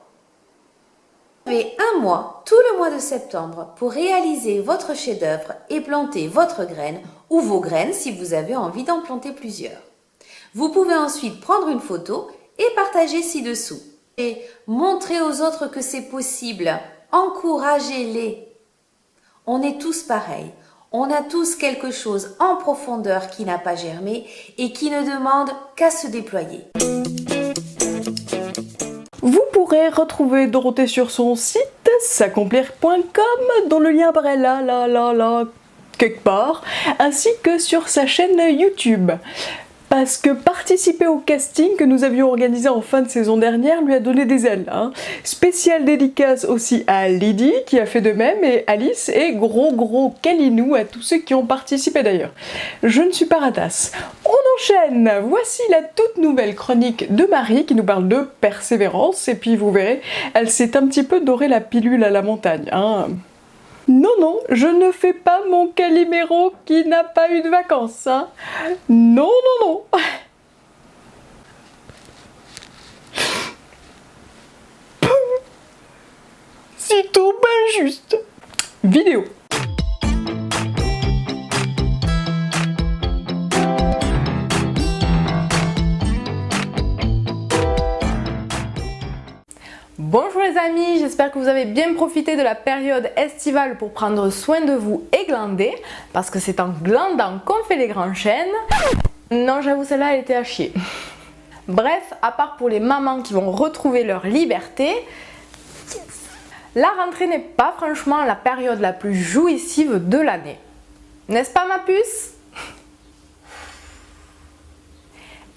Vous avez un mois, tout le mois de septembre, pour réaliser votre chef-d'œuvre et planter votre graine ou vos graines si vous avez envie d'en planter plusieurs. Vous pouvez ensuite prendre une photo et partager ci-dessous. Et montrer aux autres que c'est possible. Encouragez-les. On est tous pareils. On a tous quelque chose en profondeur qui n'a pas germé et qui ne demande qu'à se déployer. Vous pourrez retrouver Dorothée sur son site s'accomplir.com dont le lien apparaît là, quelque part, ainsi que sur sa chaîne YouTube. Parce que participer au casting que nous avions organisé en fin de saison dernière lui a donné des ailes. Spéciale dédicace aussi à Lydie qui a fait de même, et Alice, et gros câlinou à tous ceux qui ont participé d'ailleurs. Je ne suis pas ratasse. On enchaîne. Voici la toute nouvelle chronique de Marie qui nous parle de persévérance, et puis vous verrez, elle s'est un petit peu dorée la pilule à la montagne. Non, je ne fais pas mon Calimero qui n'a pas eu de vacances. Non. C'est trop injuste. Vidéo. Bonjour les amis, j'espère que vous avez bien profité de la période estivale pour prendre soin de vous et glander, parce que c'est en glandant qu'on fait les grands chênes. Non, j'avoue, celle-là, elle était à chier. Bref, à part pour les mamans qui vont retrouver leur liberté, la rentrée n'est pas franchement la période la plus jouissive de l'année. N'est-ce pas ma puce ?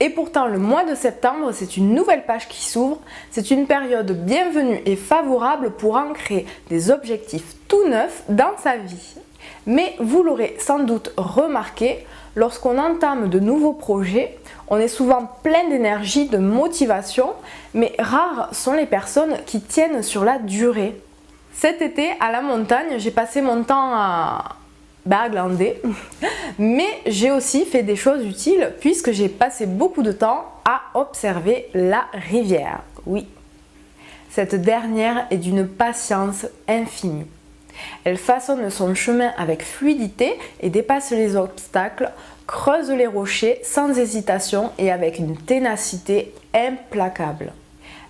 Et pourtant, le mois de septembre, c'est une nouvelle page qui s'ouvre. C'est une période bienvenue et favorable pour ancrer des objectifs tout neufs dans sa vie. Mais vous l'aurez sans doute remarqué, lorsqu'on entame de nouveaux projets, on est souvent plein d'énergie, de motivation, mais rares sont les personnes qui tiennent sur la durée. Cet été, à la montagne, j'ai passé mon temps à glander, mais j'ai aussi fait des choses utiles puisque j'ai passé beaucoup de temps à observer la rivière. Oui, cette dernière est d'une patience infinie. Elle façonne son chemin avec fluidité et dépasse les obstacles, creuse les rochers sans hésitation et avec une ténacité implacable.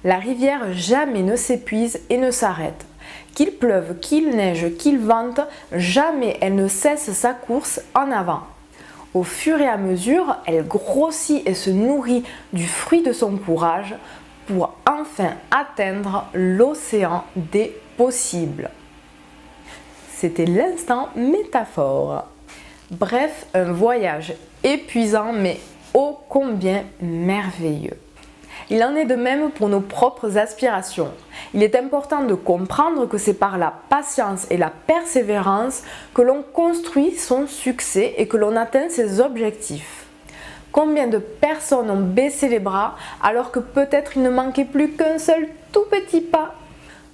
La rivière jamais ne s'épuise et ne s'arrête. Qu'il pleuve, qu'il neige, qu'il vente, jamais elle ne cesse sa course en avant. Au fur et à mesure, elle grossit et se nourrit du fruit de son courage pour enfin atteindre l'océan des possibles. C'était l'instant métaphore. Bref, un voyage épuisant mais ô combien merveilleux. Il en est de même pour nos propres aspirations. Il est important de comprendre que c'est par la patience et la persévérance que l'on construit son succès et que l'on atteint ses objectifs. Combien de personnes ont baissé les bras alors que peut-être il ne manquait plus qu'un seul tout petit pas?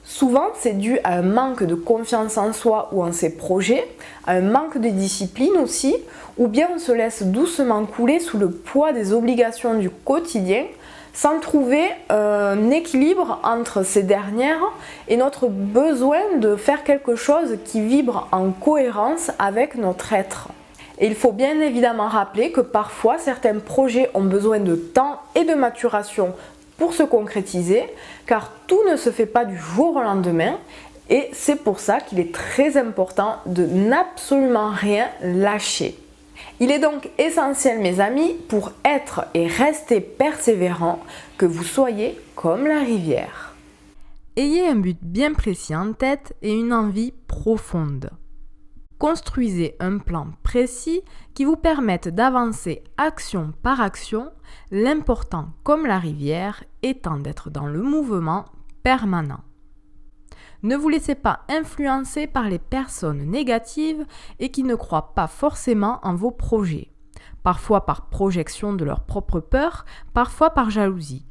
Souvent, c'est dû à un manque de confiance en soi ou en ses projets, à un manque de discipline aussi, ou bien on se laisse doucement couler sous le poids des obligations du quotidien, sans trouver un équilibre entre ces dernières et notre besoin de faire quelque chose qui vibre en cohérence avec notre être. Et il faut bien évidemment rappeler que parfois certains projets ont besoin de temps et de maturation pour se concrétiser, car tout ne se fait pas du jour au lendemain, et c'est pour ça qu'il est très important de n'absolument rien lâcher. Il est donc essentiel, mes amis, pour être et rester persévérant, que vous soyez comme la rivière. Ayez un but bien précis en tête et une envie profonde. Construisez un plan précis qui vous permette d'avancer action par action, l'important comme la rivière étant d'être dans le mouvement permanent. Ne vous laissez pas influencer par les personnes négatives et qui ne croient pas forcément en vos projets, parfois par projection de leur propre peur, parfois par jalousie.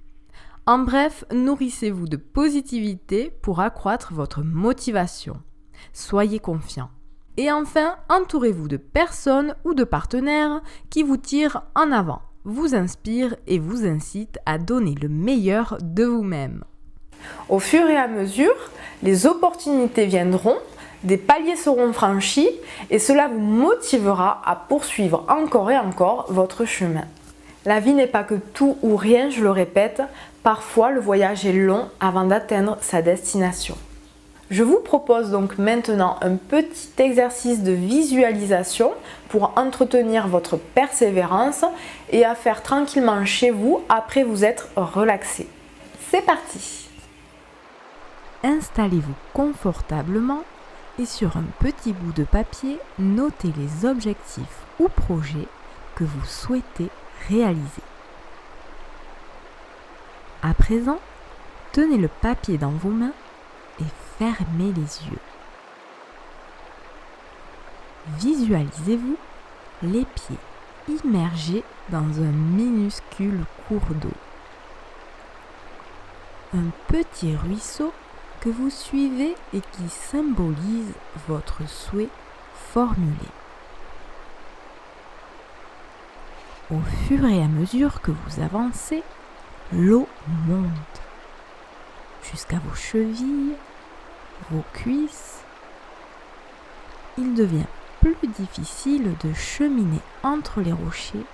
En bref, nourrissez-vous de positivité pour accroître votre motivation. Soyez confiants. Et enfin, entourez-vous de personnes ou de partenaires qui vous tirent en avant, vous inspirent et vous incitent à donner le meilleur de vous-même. Au fur et à mesure, les opportunités viendront, des paliers seront franchis et cela vous motivera à poursuivre encore et encore votre chemin. La vie n'est pas que tout ou rien, je le répète, parfois le voyage est long avant d'atteindre sa destination. Je vous propose donc maintenant un petit exercice de visualisation pour entretenir votre persévérance et à faire tranquillement chez vous après vous être relaxé. C'est parti! Installez-vous confortablement et sur un petit bout de papier, notez les objectifs ou projets que vous souhaitez réaliser. À présent, tenez le papier dans vos mains et fermez les yeux. Visualisez-vous les pieds immergés dans un minuscule cours d'eau. Un petit ruisseau que vous suivez et qui symbolise votre souhait formulé. Au fur et à mesure que vous avancez, l'eau monte jusqu'à vos chevilles, vos cuisses. Il devient plus difficile de cheminer entre les rochers,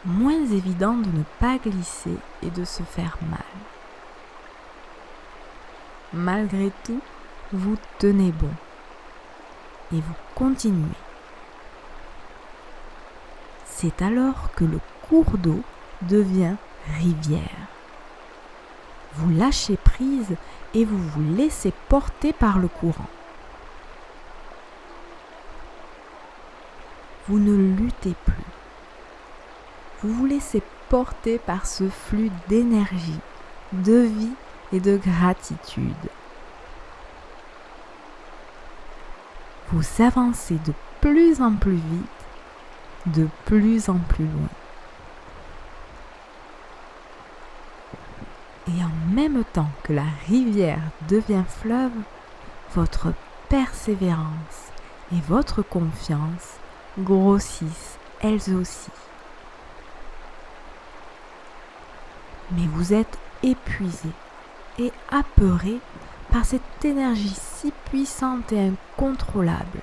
moins évident de ne pas glisser et de se faire mal. Malgré tout, vous tenez bon et vous continuez. C'est alors que le cours d'eau devient rivière. Vous lâchez prise et vous vous laissez porter par le courant. Vous ne luttez plus. Vous vous laissez porter par ce flux d'énergie, de vie et de gratitude. Vous avancez de plus en plus vite, de plus en plus loin. Et en même temps que la rivière devient fleuve, votre persévérance et votre confiance grossissent elles aussi. Mais vous êtes épuisé et apeuré par cette énergie si puissante et incontrôlable.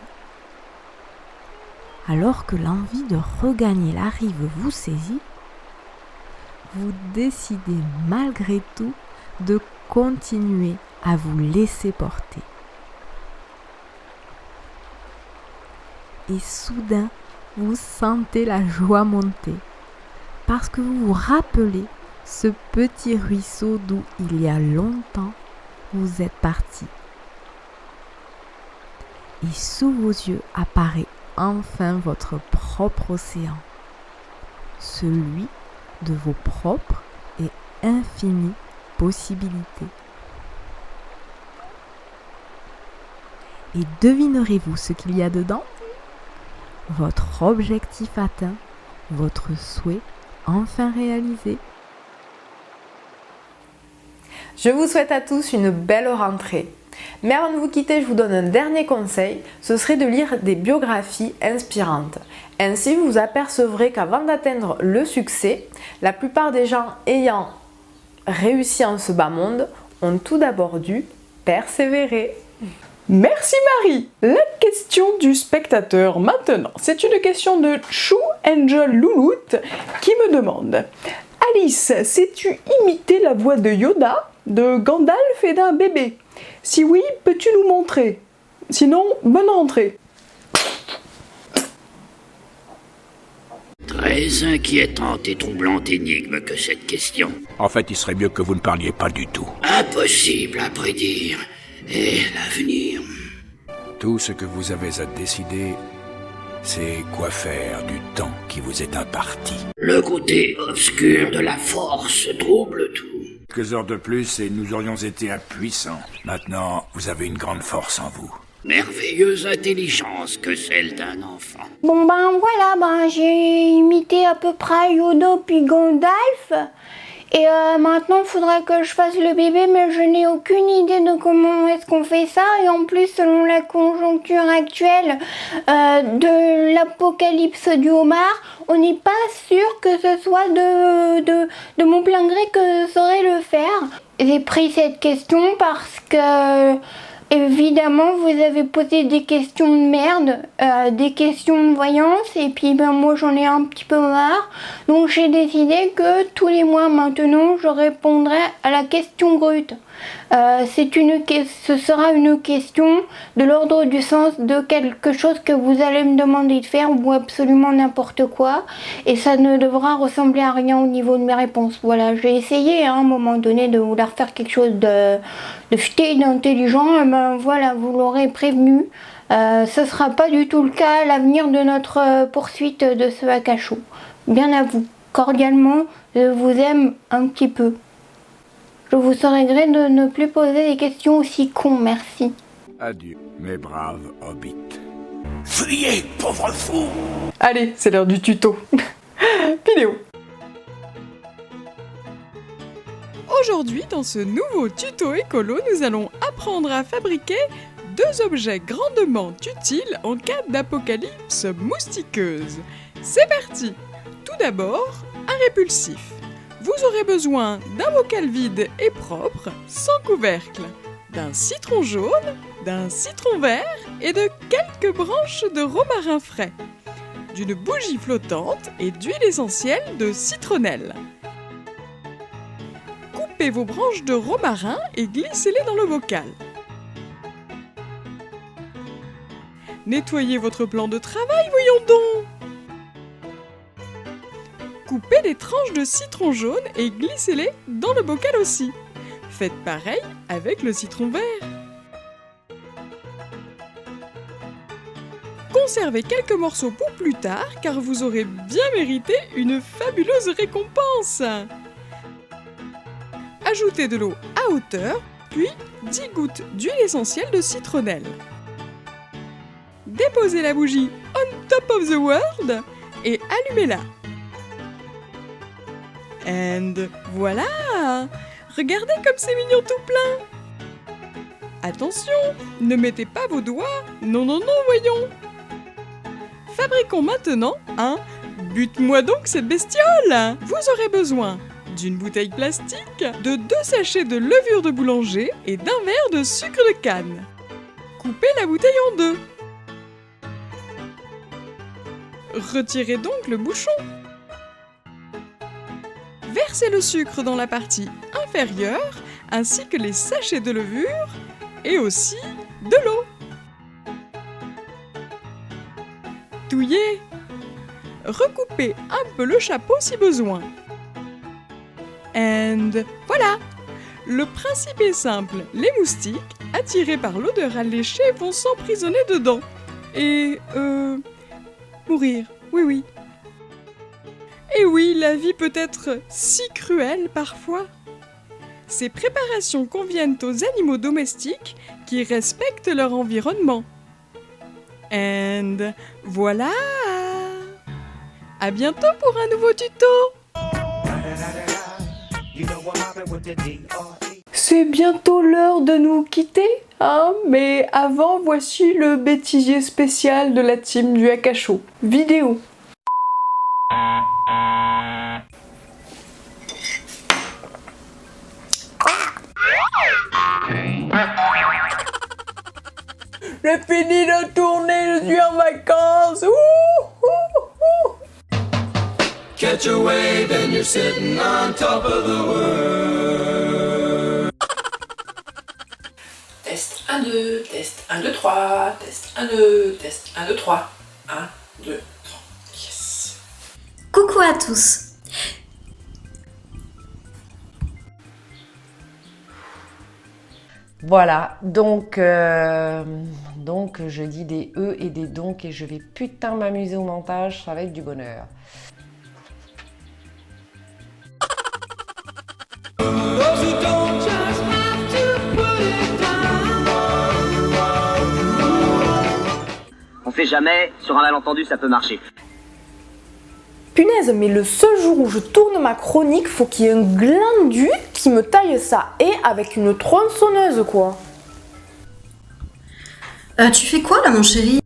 Alors que l'envie de regagner la rive vous saisit, vous décidez malgré tout de continuer à vous laisser porter. Et soudain, vous sentez la joie monter, parce que vous vous rappelez ce petit ruisseau d'où il y a longtemps vous êtes parti. Et sous vos yeux apparaît enfin votre propre océan, celui de vos propres et infinies possibilités. Et devinerez-vous ce qu'il y a dedans ? Votre objectif atteint, votre souhait enfin réalisé. Je vous souhaite à tous une belle rentrée. Mais avant de vous quitter, je vous donne un dernier conseil, ce serait de lire des biographies inspirantes. Ainsi, vous apercevrez qu'avant d'atteindre le succès, la plupart des gens ayant réussi en ce bas monde ont tout d'abord dû persévérer. Merci Marie. La question du spectateur maintenant. C'est une question de Chou Angel Louloute qui me demande: Alice, sais-tu imiter la voix de Yoda, de Gandalf et d'un bébé? Si oui, peux-tu nous montrer? Sinon, bonne rentrée. Très inquiétante et troublante énigme que cette question. En fait, il serait mieux que vous ne parliez pas du tout. Impossible à prédire. Et l'avenir. Tout ce que vous avez à décider, c'est quoi faire du temps qui vous est imparti. Le côté obscur de la force trouble tout. Quelques heures de plus et nous aurions été impuissants. Maintenant, vous avez une grande force en vous. Merveilleuse intelligence que celle d'un enfant. Bon voilà, j'ai imité à peu près Yoda puis Gandalf. Et maintenant, il faudrait que je fasse le bébé, mais je n'ai aucune idée de comment est-ce qu'on fait ça. Et en plus, selon la conjoncture actuelle de l'apocalypse du homard, on n'est pas sûr que ce soit de mon plein gré que je saurais le faire. J'ai pris cette question parce que... Évidemment, vous avez posé des questions de merde, des questions de voyance, et puis moi j'en ai un petit peu marre. Donc j'ai décidé que tous les mois maintenant, je répondrai à la question brute. Ce sera une question de l'ordre du sens de quelque chose que vous allez me demander de faire, ou absolument n'importe quoi, et ça ne devra ressembler à rien au niveau de mes réponses. Voilà, j'ai essayé à un moment donné de vous leur faire quelque chose de futé et d'intelligent, et voilà, vous l'aurez prévenu. Ce sera pas du tout le cas à l'avenir de notre poursuite de ce Akasho. Bien à vous, cordialement, je vous aime un petit peu. Je vous serais gré de ne plus poser des questions aussi cons, merci. Adieu, mes braves hobbits. Fuyez, pauvre fou! Allez, c'est l'heure du tuto. Vidéo. Aujourd'hui, dans ce nouveau tuto écolo, nous allons apprendre à fabriquer 2 objets grandement utiles en cas d'apocalypse moustiqueuse. C'est parti! Tout d'abord, un répulsif. Vous aurez besoin d'un bocal vide et propre, sans couvercle, d'un citron jaune, d'un citron vert et de quelques branches de romarin frais, d'une bougie flottante et d'huile essentielle de citronnelle. Coupez vos branches de romarin et glissez-les dans le bocal. Nettoyez votre plan de travail, voyons donc! Coupez des tranches de citron jaune et glissez-les dans le bocal aussi. Faites pareil avec le citron vert. Conservez quelques morceaux pour plus tard car vous aurez bien mérité une fabuleuse récompense. Ajoutez de l'eau à hauteur, puis 10 gouttes d'huile essentielle de citronnelle. Déposez la bougie on top of the world et allumez-la. And voilà! Regardez comme c'est mignon tout plein! Attention, ne mettez pas vos doigts! Non, voyons! Fabriquons maintenant un « Bute-moi donc cette bestiole !» Vous aurez besoin d'une bouteille plastique, de 2 sachets de levure de boulanger et d'un verre de sucre de canne. Coupez la bouteille en 2. Retirez donc le bouchon. Versez le sucre dans la partie inférieure, ainsi que les sachets de levure et aussi de l'eau. Touillez. Recoupez un peu le chapeau si besoin. And voilà! Le principe est simple, les moustiques, attirés par l'odeur alléchée, vont s'emprisonner dedans. Et mourir, oui oui. Et oui, la vie peut être si cruelle parfois. Ces préparations conviennent aux animaux domestiques qui respectent leur environnement. And voilà! À bientôt pour un nouveau tuto! C'est bientôt l'heure de nous quitter, hein, mais avant, voici le bêtisier spécial de la team du Akacho. Vidéo. J'ai fini de tourner, je suis en vacances. Catch a wave and you're sitting on top of the world. Test 1, 2, test 1, 2, 3, test 1, 2, test 1, 2, 3. 1, 2, 3. Yes. Coucou à tous. Voilà, donc je dis des E et des donc et je vais putain m'amuser au montage, ça va être du bonheur. On sait jamais, sur un malentendu ça peut marcher. Punaise, mais le seul jour où je tourne ma chronique, faut qu'il y ait un glandu qui me taille ça, et avec une tronçonneuse quoi. Tu fais quoi là mon chéri?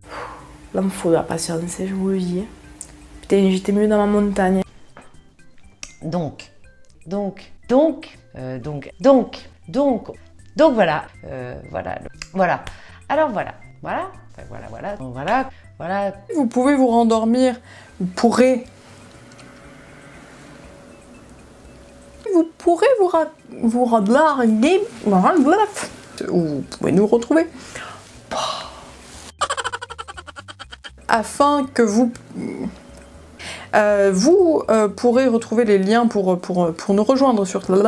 Là me faut de la patience, je vous le dis. Putain, j'étais mieux dans ma montagne. Donc voilà, voilà. Alors voilà. Vous pouvez vous rendormir, vous pourrez vous relarguer, vous pouvez nous retrouver afin que vous pourrez retrouver les liens pour nous rejoindre sur vous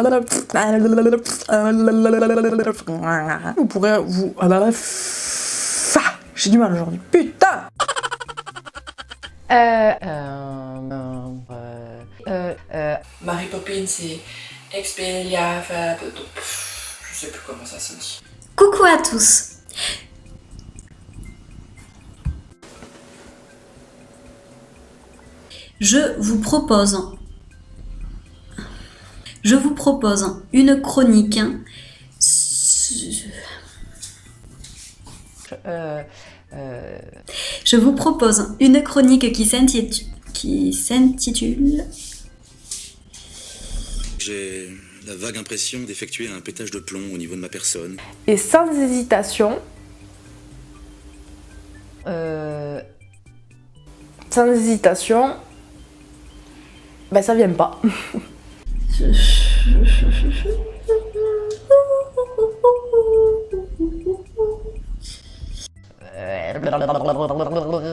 pourrez vous j'ai du mal aujourd'hui, putain. Mary Poppins, c'est Expelia, je sais plus comment ça se dit. Coucou à tous. Je vous propose une chronique. Je vous propose une chronique qui s'intitule. J'ai la vague impression d'effectuer un pétage de plomb au niveau de ma personne. Et sans hésitation. Sans hésitation. Ben ça vient pas.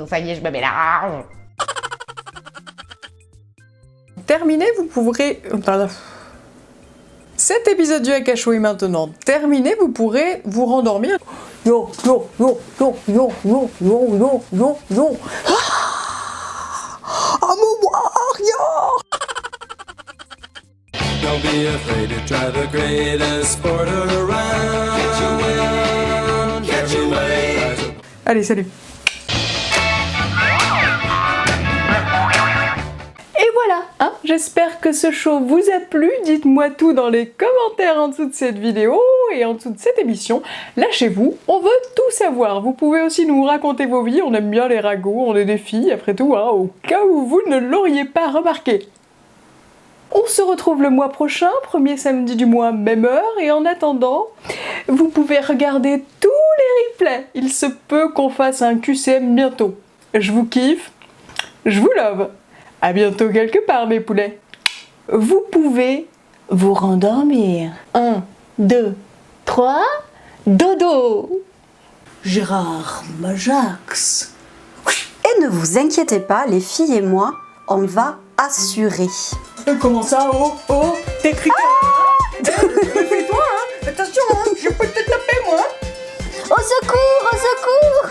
Ça y est, je me mélange. Terminé, vous pourrez... Cet épisode du Akacho est maintenant terminé, vous pourrez vous rendormir. Yo. I'm a warrior! Don't be afraid to try the greatest sport around. Catch a wave. Allez, salut. Et voilà, hein, j'espère que ce show vous a plu. Dites-moi tout dans les commentaires en dessous de cette vidéo et en dessous de cette émission. Lâchez-vous, on veut tout savoir. Vous pouvez aussi nous raconter vos vies, on aime bien les ragots, on est des filles après tout, hein, au cas où vous ne l'auriez pas remarqué. On se retrouve le mois prochain, premier samedi du mois, même heure, et en attendant, vous pouvez regarder tous les replays. Il se peut qu'on fasse un QCM bientôt. Je vous kiffe, je vous love. À bientôt quelque part, mes poulets. Vous pouvez vous rendormir. 1, 2, 3, dodo. Gérard Majax. Et ne vous inquiétez pas, les filles et moi, on va assurer. Comment ça, t'es critères, fais-toi, hein. Attention, hein, je peux te taper, moi. Au secours, au secours.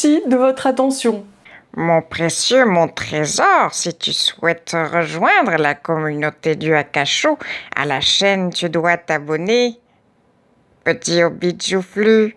Merci de votre attention. Mon précieux, mon trésor, si tu souhaites rejoindre la communauté du Akasho, à la chaîne tu dois t'abonner. Petit hobbit joufflu.